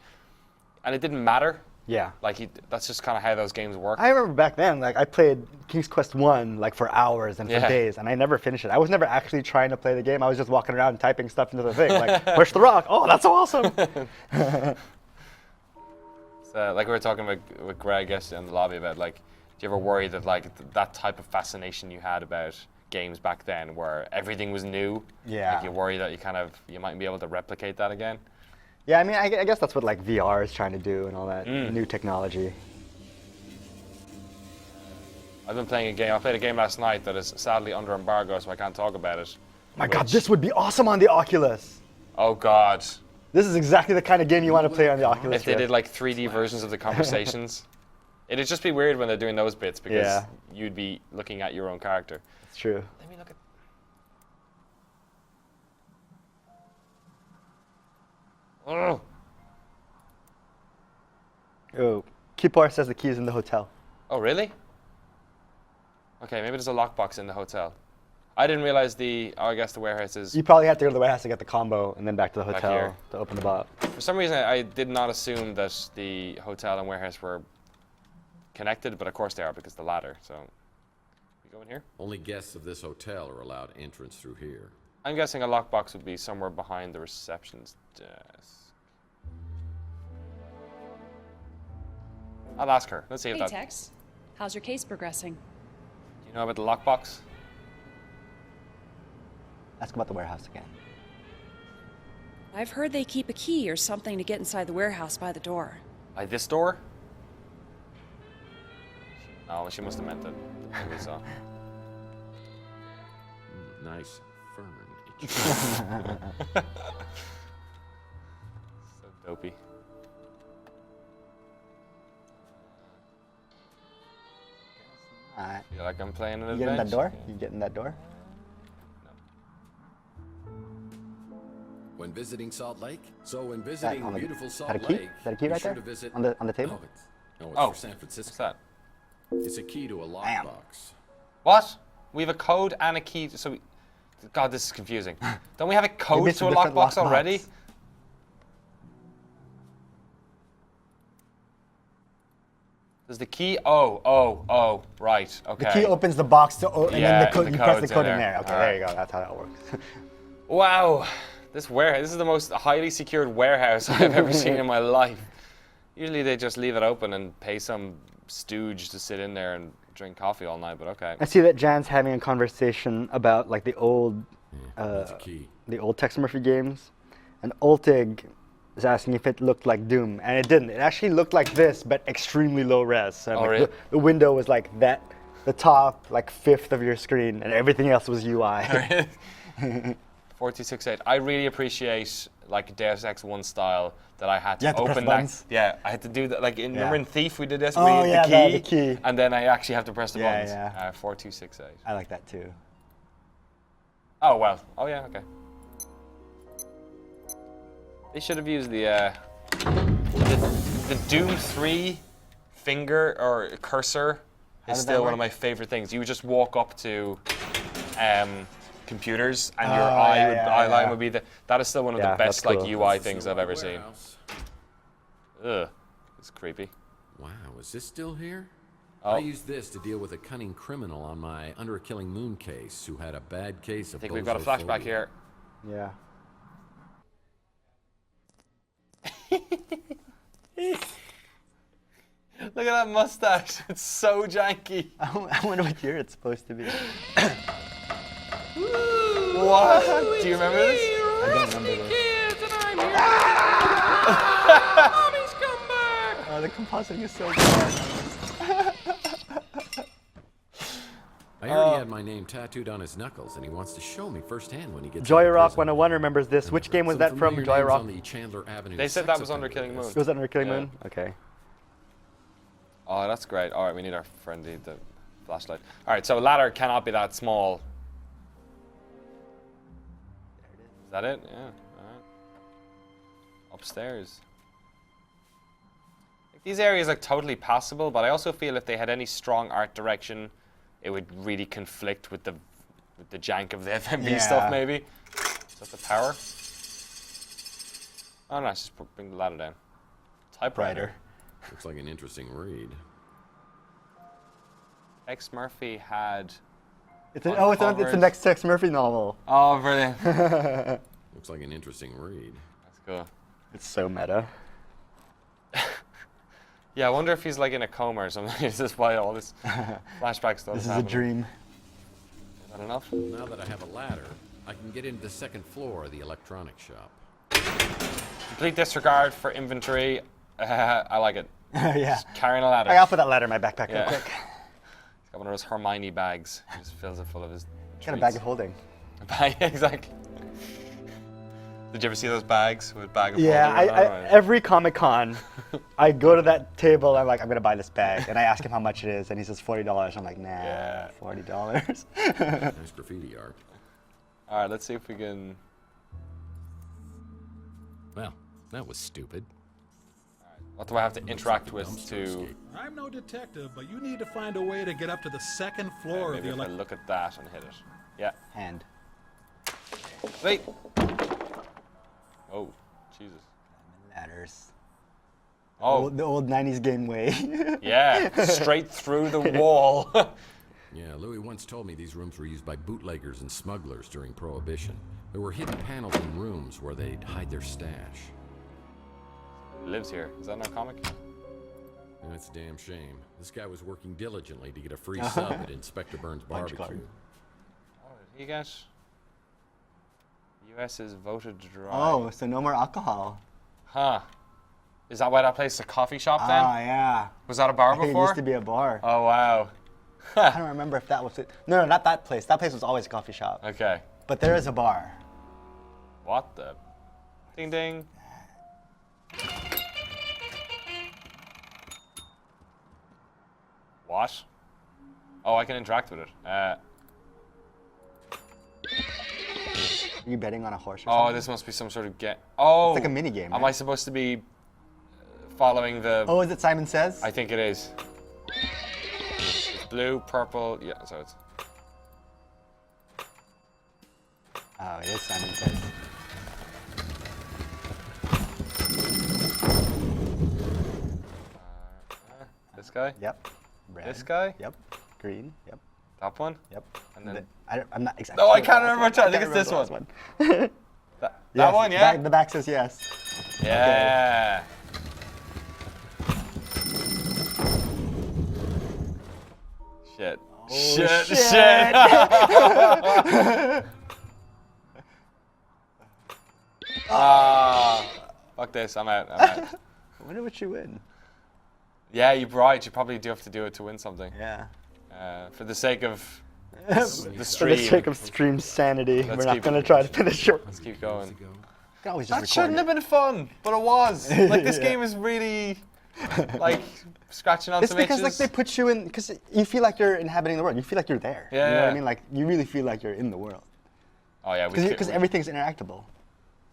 and it didn't matter. Yeah. Like that's just kind of how those games work. I remember back then, like I played King's Quest 1 like for hours and for days, and I never finished it. I was never actually trying to play the game. I was just walking around and typing stuff into the thing, like push the rock. Oh, that's awesome. So, like we were talking with Greg yesterday in the lobby about, like, do you ever worry that like that type of fascination you had about games back then, where everything was new? Yeah. Like you worry that you mightn't be able to replicate that again. Yeah, I mean, I guess that's what like VR is trying to do and all that new technology. I've been playing a game. I played a game last night that is sadly under embargo, so I can't talk about it. My God, this would be awesome on the Oculus. Oh God. This is exactly the kind of game you want to play on the Oculus. If they did like 3D versions of the conversations, it'd just be weird when they're doing those bits, because you'd be looking at your own character. It's true. Let me look at. Oh. Oh, Kipar says the key is in the hotel. Oh, really? Okay, maybe there's a lockbox in the hotel. I didn't realize I guess the warehouse is... You probably have to go to the warehouse to get the combo and then back to the hotel to open the box. For some reason, I did not assume that the hotel and warehouse were connected, but of course they are, because the ladder, so... We go in here? Only guests of this hotel are allowed entrance through here. I'm guessing a lockbox would be somewhere behind the reception's desk. I'll ask her. Let's see if that... Hey, Tex. How's your case progressing? Do you know about the lockbox? Ask about the warehouse again. I've heard they keep a key or something to get inside the warehouse by the door. By this door? No, she must have meant it. We saw. Nice fern. So dopey. Alright. Feel like I'm playing an You get in that adventure. door? You get in that door? When visiting Salt Lake? So when visiting beautiful Salt Is that a key? Lake, Is that a key right there? On the table? No, it's Oh, for San Francisco. What's that? It's a key to a lockbox. What? We have a code and a key. So we... God, this is confusing. Don't we have a code to a lockbox already? Does the key? Oh, right. Okay. The key opens the box to and then the code, you press the code in there. Okay, All there you go. That's how that works. Wow, this warehouse. This is the most highly secured warehouse I've ever seen in my life. Usually they just leave it open and pay some stooge to sit in there and drink coffee all night. But okay. I see that Jan's having a conversation about like the old Tex Murphy games, and Oltig is asking if it looked like Doom, and it didn't. It actually looked like this, but extremely low res. And, really? The window was like that, the top like fifth of your screen, and everything else was UI. 4268. I really appreciate like Deus Ex 1 style that I had to press open that. buttons? Yeah, I had to do that. Like remember in Thief we did this. Oh, we had yeah, the the key. and then I actually have to press the buttons. Yeah. 4268. I like that too. Oh well. Oh yeah. Okay. They should have used the Doom 3 finger or cursor is still one of my favorite things. You would just walk up to computers and your eye line would be that is still one of the best like UI things I've ever seen. Ugh, it's creepy. Wow, is this still here? Oh. I used this to deal with a cunning criminal on my Under a Killing Moon case who had a bad case of I think we've got a flashback here. Yeah. Look at that mustache. It's so janky. I wonder what year it's supposed to be. What? Do you remember this? I don't remember this. Mommy's come back! Oh, the compositing is so good. I heard he had my name tattooed on his knuckles, and he wants to show me firsthand when he gets Joy out of Rock prison. 101 remembers this. Which game was that from? Joy Rock? On the Chandler Avenue They said that was Under Killing Moon. It was Under Killing Moon? Okay. Oh, that's great. All right, we need our friendly the flashlight. All right, so ladder cannot be that small. Is that it? Yeah. All right. Upstairs. Like, these areas are totally passable, but I also feel if they had any strong art direction, it would really conflict with the jank of the FMV stuff. Maybe. Is that the power? Oh no, just bring the ladder down. Typewriter. Looks like an interesting read. Tex Murphy had. It's the next Tex Murphy novel. Oh, brilliant. Looks like an interesting read. That's cool. It's so meta. Yeah, I wonder if he's like in a coma or something. Is this why all this flashback stuff This is is a dream. Is that enough? Now that I have a ladder, I can get into the second floor of the electronics shop. Complete disregard for inventory. I like it. Yeah. Just carrying a ladder. I'll put that ladder in my backpack real quick. He's got one of those Hermione bags. He just fills it full of his He's got a bag of holding. A bag, exactly. Did you ever see those bags with bag of Yeah, holding? every Comic-Con, I go to that table, I'm like, I'm going to buy this bag. And I ask him how much it is, and he says $40. I'm like, nah, $40. Nice graffiti art. All right, let's see if we can... Well, that was stupid. What do I have to interact with to... I'm no detective, but you need to find a way to get up to the second floor of maybe the if I look at that and hit it. Yeah. Hand. Wait. Oh, Jesus. Ladders. Oh. The old 90s game way. Yeah, straight through the wall. Yeah, Louis once told me these rooms were used by bootleggers and smugglers during Prohibition. There were hidden panels in rooms where they'd hide their stash. Lives here. Is that no comic? That's a damn shame. This guy was working diligently to get a free sub at Inspector Burns' barbecue. Oh, did he get... U.S. is voted dry. Oh, so no more alcohol. Huh. Is that why that place is a coffee shop then? Oh, yeah. Was that a bar before? It used to be a bar. Oh, wow. I don't remember if that was it. No, not that place. That place was always a coffee shop. Okay. But there is a bar. What the? Ding ding. What? Oh, I can interact with it. Are you betting on a horse or oh, something? this must be some sort of game. Oh. It's like a mini game. Am I supposed to be following the... Oh, is it Simon Says? I think it is. It's blue, purple, yeah, so it's... Oh, it is Simon Says. This guy? Yep. Red. This guy? Yep. Green. Yep. Top one? Yep. And then... I'm not exactly No, sure I can't remember which one. I think it's this one. That one, yeah? The back says yes. Yeah. Okay. Shit. Oh, Shit. Fuck this. I'm out. I wonder what you win. Yeah, you're right. You probably do have to do it to win something. Yeah. For the sake of the stream. For the sake of stream sanity, we're not going to try to finish it. Let's keep going. That shouldn't have been fun, but it was. Like, this game is really, like, scratching on some because, itches. like, they put you in, because you feel like you're inhabiting the world. You feel like you're there. Yeah. You know what I mean? Like, you really feel like you're in the world. Oh, yeah. Because everything's interactable.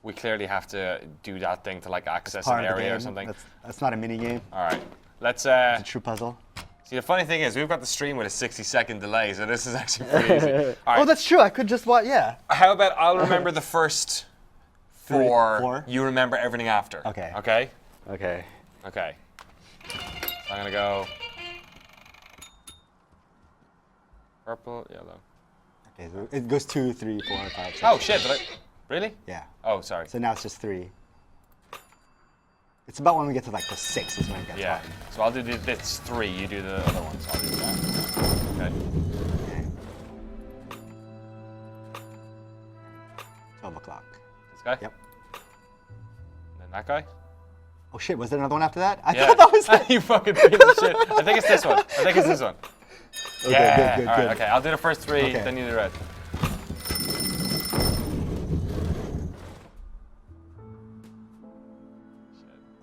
We clearly have to do that thing to, like, access an area or something. That's not a mini game. All right. Let's, it's a true puzzle. See, the funny thing is, we've got the stream with a 60-second delay, so this is actually pretty easy. All right. Oh, that's true. I could just watch, yeah. How about I'll remember the first four. Four? You remember everything after. Okay. Okay? Okay. Okay. So I'm going to go purple, yellow. Okay, so it goes 2, 3, 4, 5, 6. Oh, shit. Did I? Really? Yeah. Oh, sorry. So now it's just 3. It's about when we get to like the 6 is when it gets hard. So I'll do this 3, you do the other one, so I'll do that. Okay. 12 o'clock. This guy? Yep. And then that guy? Oh shit, was there another one after that? I Yeah. thought that was it. You fucking piece of shit. I think it's this one. Okay, yeah. Good. All right, okay. I'll do the first 3, then you do the red.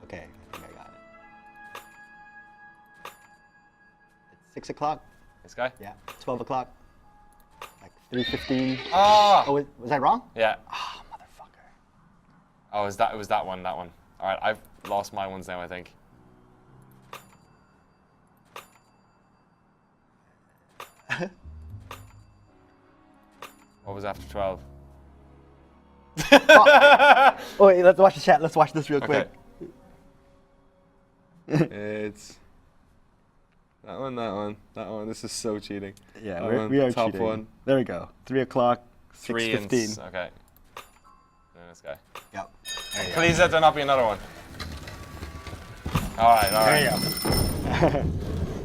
Okay, I think I got it. It's 6 o'clock. This guy? Yeah. 12 o'clock. Like 3:15. Oh! Oh, was I wrong? Yeah. Ah, motherfucker. Oh, it was that one. All right, I've lost my ones now, I think. What was after 12? Oh, wait, let's watch the chat. Let's watch this real quick. It's that one. This is so cheating. Yeah, we are top cheating. one. There we go. 3 o'clock, 3 and 6:15. okay. And this guy. Yep. Please let there not be another one. All right. There you go.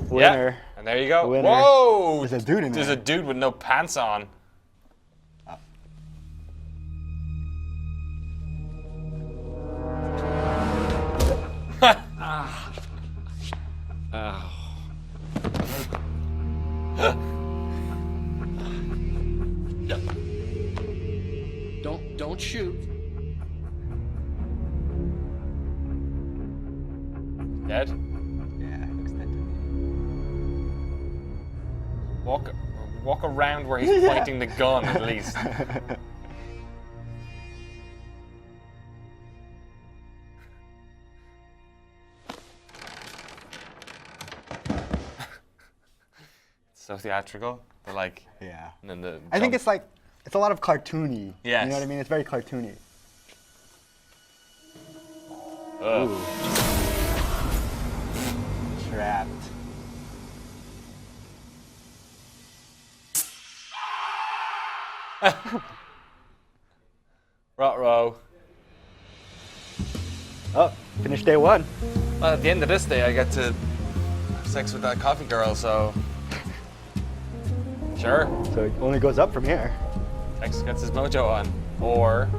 Winner. Yeah, and there you go. Winner. Whoa! There's a dude in there. There's a dude with no pants on. Don't shoot. Dead? Yeah, looks dead to me. Walk around where he's pointing the gun at least. So theatrical. They're like, yeah. And then the I think it's like, it's a lot of cartoony. Yes. You know what I mean? It's very cartoony. Ooh. Trapped. Ruh-roh. Oh, finished day 1. Well, at the end of this day, I get to have sex with that coffee girl, so sure. So it only goes up from here. Tex gets his mojo on, or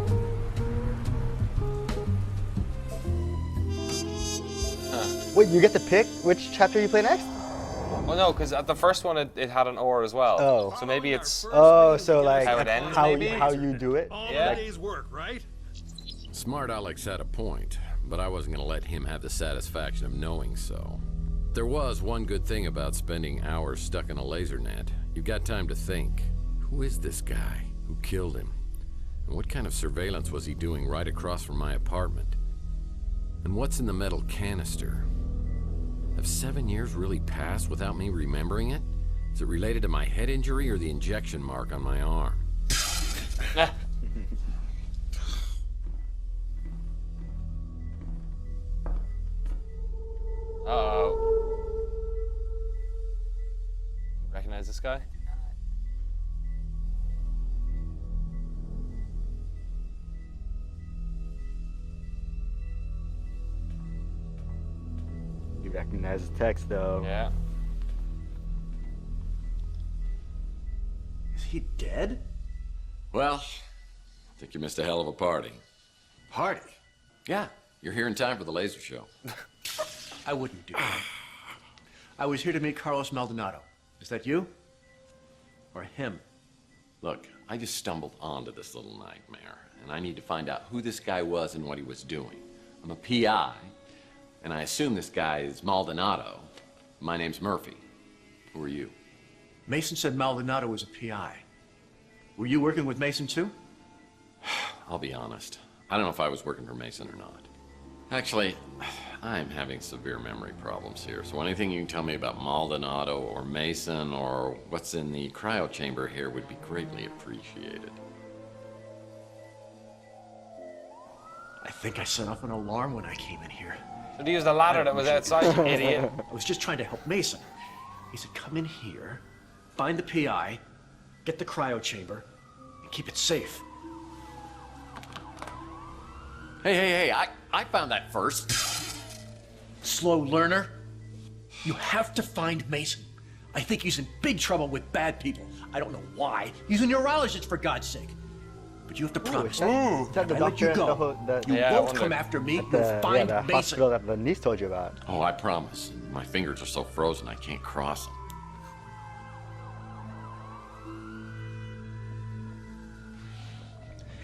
Wait, you get to pick which chapter you play next? Well, no, because at the first one it had an or as well. Oh. So maybe it's. Oh, so like how it ends, how maybe? how you do it? All Yeah. a day's work, right? Smart Alex had a point, but I wasn't going to let him have the satisfaction of knowing so. There was one good thing about spending hours stuck in a laser net. You've got time to think. Who is this guy? Who killed him? And what kind of surveillance was he doing right across from my apartment? And what's in the metal canister? Have 7 years really passed without me remembering it? Is it related to my head injury or the injection mark on my arm? Uh-oh. Recognize this guy? You recognize the text though. Yeah. Is he dead? Well, I think you missed a hell of a party. Party? Yeah, you're here in time for the laser show. I wouldn't do that. I was here to meet Carlos Maldonado. Is that you? Or him? Look, I just stumbled onto this little nightmare, and I need to find out who this guy was and what he was doing. I'm a PI, and I assume this guy is Maldonado. My name's Murphy. Who are you? Mason said Maldonado was a PI. Were you working with Mason too? I'll be honest. I don't know if I was working for Mason or not. Actually, I'm having severe memory problems here, so anything you can tell me about Maldonado or Mason or what's in the cryo chamber here would be greatly appreciated. I think I set off an alarm when I came in here. Should use the ladder that was outside, you idiot. I was just trying to help Mason. He said, come in here, find the PI, get the cryo chamber, and keep it safe. Hey, I found that first. Slow learner. You have to find Mason. I think he's in big trouble with bad people. I don't know why. He's a neurologist, for God's sake. But you have to promise me. Is that the If I let you doctor go, the you Yeah, I won't come wondered. after me. at You'll the, find the Mason. hospital that the niece told you about? Oh, I promise. My fingers are so frozen I can't cross them.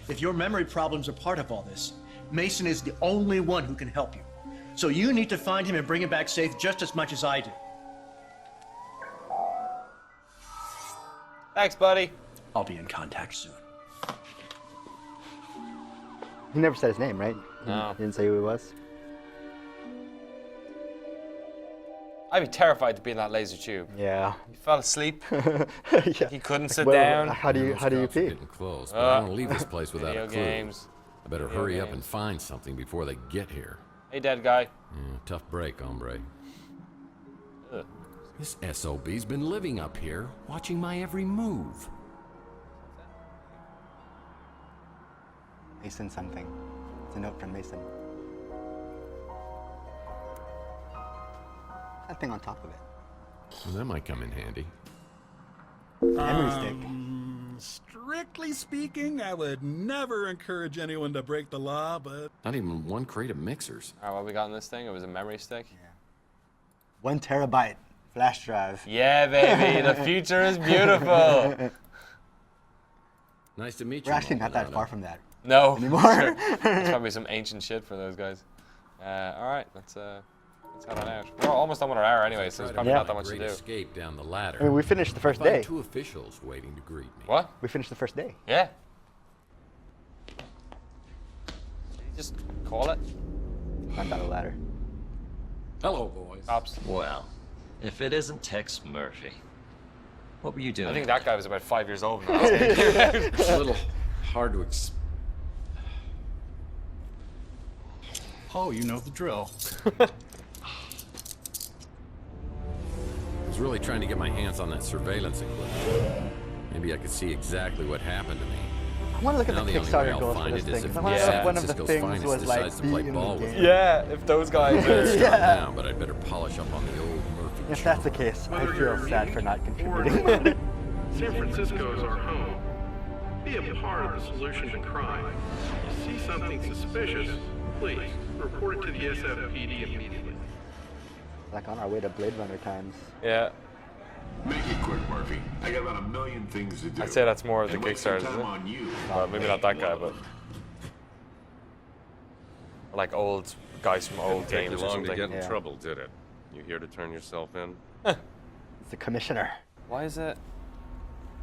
If your memory problems are part of all this, Mason is the only one who can help you. So you need to find him and bring him back safe just as much as I do. Thanks, buddy. I'll be in contact soon. He never said his name, right? No. He didn't say who he was. I'd be terrified to be in that laser tube. Yeah. He fell asleep. Yeah. He couldn't sit Well, down. How do you Cops are pee? getting close, but I don't want to leave this place without Video a clue. games. I better Video hurry up games. and find something before they get here. Hey, dead guy. Yeah, tough break, hombre. Ugh. This SOB's been living up here, watching my every move. Mason something. It's a note from Mason. That thing on top of it. Well, that might come in handy. Memory stick. Strictly speaking, I would never encourage anyone to break the law, but Not even one crate of mixers. All right, what we got in this thing? It was a memory stick. 1 terabyte flash drive. Yeah, baby. The future is beautiful. Nice to meet you. We're actually not that Maldonado. far from that. No. Anymore. It's probably some ancient shit for those guys. All right, let's head on out. We're almost done with our hour anyway, so there's probably Yeah. not that much to Great do. escape down the ladder. I mean, we finished the first Find day. 2 officials waiting to greet me. What? We finished the first day. Yeah. Just call it. Climbed out a ladder. Hello, boys. Cops. Well, if it isn't Tex Murphy, what were you doing? I think that guy was about 5 years old now. It's a little hard to Oh, you know the drill. I was really trying to get my hands on that surveillance equipment. Maybe I could see exactly what happened to me. I want to look at Now the the only way Kickstarter I'll goals for find this it thing. is 'Cause if I want to know Yeah. if one of the Cisco's things finest was like decides to be play in ball the with game. me. Yeah, if those guys Better are... start Yeah. now, but I'd better polish up on the old Murphy. If that's the case, I feel sad for not contributing. San Francisco is our home. Be a part of the solution to crime. If you see something suspicious, please report it to the SFPD immediately. like on our way to Blade Runner times. Yeah. Make it quick, Murphy. I got about a million things to do. I'd say that's more of the And waste some Kickstarter, isn't time it? on you. Maybe not that guy, but like old guys from old Didn't take games you or long to something. get in trouble, did it? You here to turn yourself in? It's the commissioner. Why is it?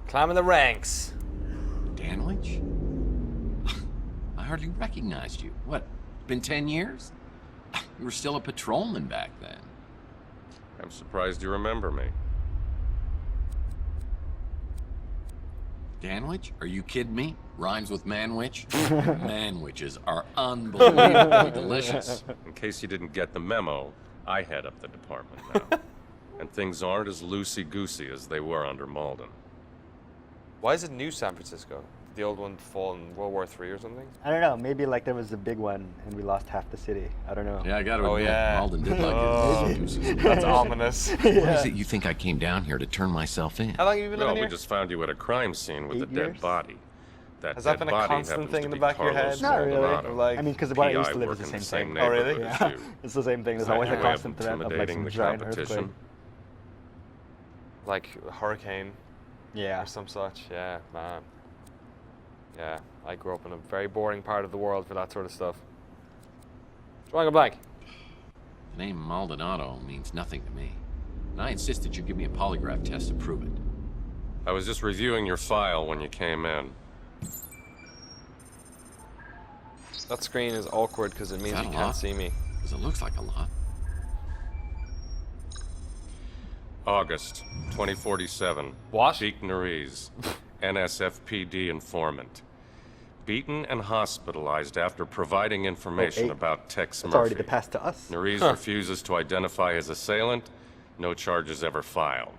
Climbing the ranks. Danwich? I hardly recognized you. What, been 10 years? You were still a patrolman back then. I'm surprised you remember me. Danwich? Are you kidding me? Rhymes with manwich? Manwiches are unbelievably delicious. In case you didn't get the memo, I head up the department now. And things aren't as loosey-goosey as they were under Malden. Why is it New San Francisco? Did the old one fall in World War III or something? I don't know. Maybe like there was a big one and we lost half the city. I don't know. Yeah, I gotta admit, Malden did like it. That's ominous. Why is it you think I came down here to turn myself in? How long have you been living Well, here? we just found you at a crime scene with a dead body. Has that been a constant thing in the back of your head? Not really. Like, I mean, because where I used to live is work the in same the thing. same neighborhood as you. It's the same thing. There's Is that always a your way of constant threat of like intimidating some the giant competition? earthquake. like a hurricane. Yeah. Or some such. Yeah, man. Yeah, I grew up in a very boring part of the world for that sort of stuff. Drawing a blank. The name Maldonado means nothing to me. And I insist that you give me a polygraph test to prove it. I was just reviewing your file when you came in. That screen is awkward because it means Is that you a can't lot? see me. Because it looks like a lot. August 2047. What? Beaton Ruiz, NSFPD informant. Beaten and hospitalized after providing information about Tex Murphy. That's already the past to us. Ruiz refuses to identify his assailant. No charges ever filed.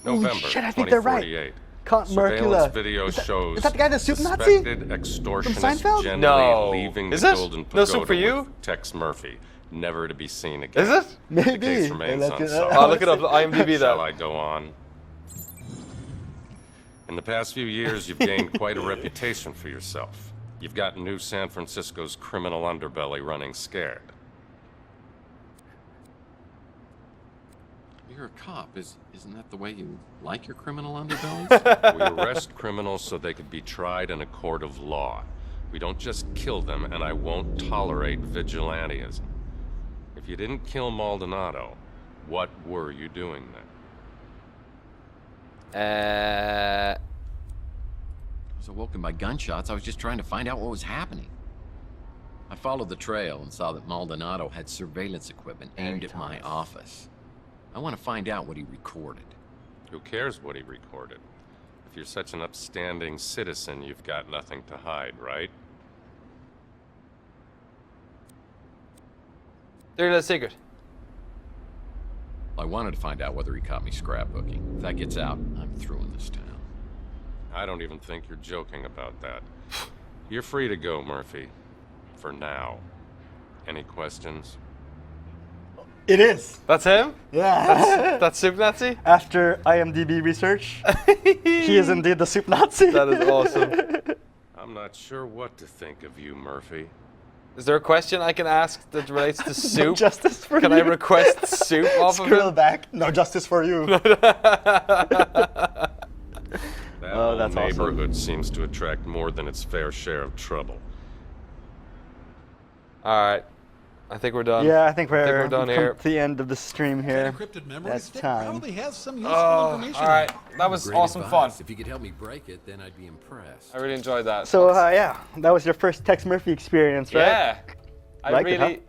November Shit, I think they're right. 2048. Count Surveillance Mercula. video shows is that the guy that's soup Nazi? suspected extortionist Seinfeld? generally No. leaving Is the it? Golden No Soup Pagoda for You? with Tex Murphy, never to be seen again. Is it? The Maybe. case remains Let's get- unsolved. I'll look it up. IMDb Shall that. I go on? In the past few years, you've gained quite a reputation for yourself. You've got New San Francisco's criminal underbelly running scared. You're a cop. Isn't that the way you like your criminal underbellies? We arrest criminals so they could be tried in a court of law. We don't just kill them, and I won't tolerate vigilantism. If you didn't kill Maldonado, what were you doing then? I was awoken by gunshots. I was just trying to find out what was happening. I followed the trail and saw that Maldonado had surveillance equipment aimed at my office. I want to find out what he recorded. Who cares what he recorded? If you're such an upstanding citizen, you've got nothing to hide, right? Dirty little secret. I wanted to find out whether he caught me scrapbooking. If that gets out, I'm through in this town. I don't even think you're joking about that. You're free to go, Murphy. For now. Any questions? It is. That's him? Yeah. That's Soup Nazi? After IMDb research, he is indeed the Soup Nazi. That is awesome. I'm not sure what to think of you, Murphy. Is there a question I can ask that relates to soup? No justice for Can you. I request soup off of Scroll him? back. No justice for you. That whole that's awesome. neighborhood seems to attract more than its fair share of trouble. All right. I think we're done. Yeah, I think we're done come here. to the end of the stream here. Encrypted memory That's stick time. probably has some useful Oh, information. all right. That was Great awesome advice. fun. If you could help me break it, then I'd be impressed. I really enjoyed that. So yeah, that was your first Tex Murphy experience, right? Yeah. I Liked it, really,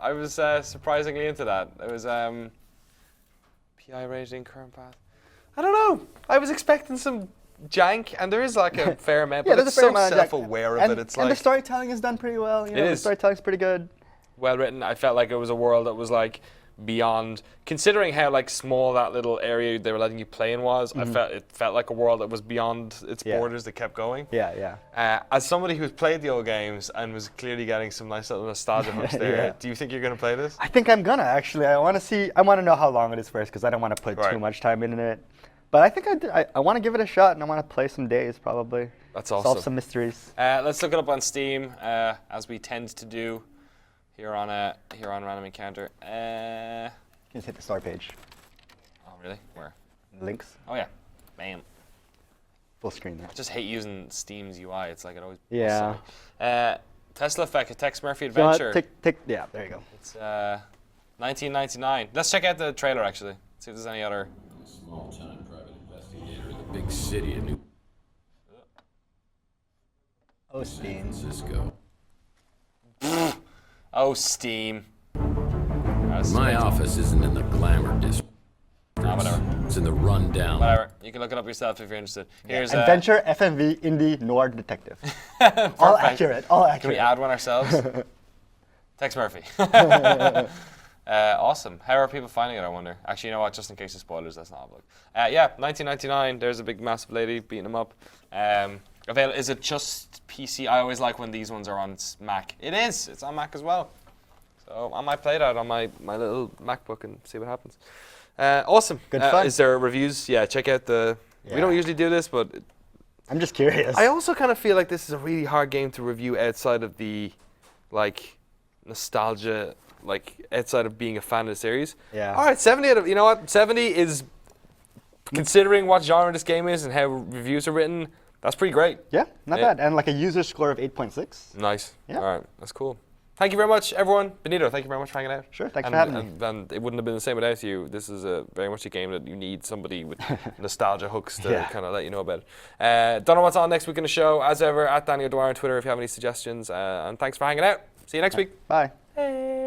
I was surprisingly into that. It was PI rating, current path. I don't know. I was expecting some jank, and there is like a fair amount, but there's it's a fair so amount of jank. self-aware of And- it. It's and like the storytelling is done pretty well. You know, It the is. storytelling's pretty good. well written. I felt like it was a world that was like beyond, considering how like small that little area they were letting you play in was. It felt like a world that was beyond its borders that kept going. Yeah, yeah. As somebody who's played the old games and was clearly getting some nice little nostalgia hooks there, Yeah. do you think you're going to play this? I think I'm gonna actually. I want to know how long it is first because I don't want to put too much time into it. But I think I want to give it a shot and I want to play some days probably. That's awesome. Solve some mysteries. Let's look it up on Steam, as we tend to do. here on Random Encounter. Just hit the start page. Oh, really? Where? Links. Oh, yeah. Bam. Full screen there. I just hate using Steam's UI. It's like it always. Yeah. Tesla Effect, a Tex Murphy adventure. Yeah, there you go. It's 1999. Let's check out the trailer actually. See if there's any other. Small-time private investigator in the big city of New. Oh, Steam. Cisco. Oh, Steam. My office isn't in the glamour district. Nah, whatever. It's in the rundown. Whatever. You can look it up yourself if you're interested. Here's Adventure, FMV, indie, noir detective. All accurate. All accurate. Can we add one ourselves? Tex Murphy. Awesome. How are people finding it, I wonder? Actually, you know what? Just in case of spoilers, let's not have a look. Yeah, 1999. There's a big, massive lady beating him up. Is it just PC? I always like when these ones are on Mac. It is. It's on Mac as well. So I might play that on my little MacBook and see what happens. Awesome. Good fun. Is there reviews? Yeah, check out the... Yeah. We don't usually do this, but... I'm just curious. I also kind of feel like this is a really hard game to review outside of the, like, nostalgia, like, outside of being a fan of the series. Yeah. All right, 70 out of... You know what? 70 is... Considering what genre this game is and how reviews are written, that's pretty great. Yeah, not bad. And like a user score of 8.6. Nice. Yeah. All right, that's cool. Thank you very much, everyone. Benito, thank you very much for hanging out. Sure, thanks for having me. And it wouldn't have been the same without you. This is very much a game that you need somebody with nostalgia hooks to kind of let you know about it. Don't know what's on next week in the show. As ever, at Daniel Dwyer on Twitter if you have any suggestions. And thanks for hanging out. See you next week. Bye. Hey.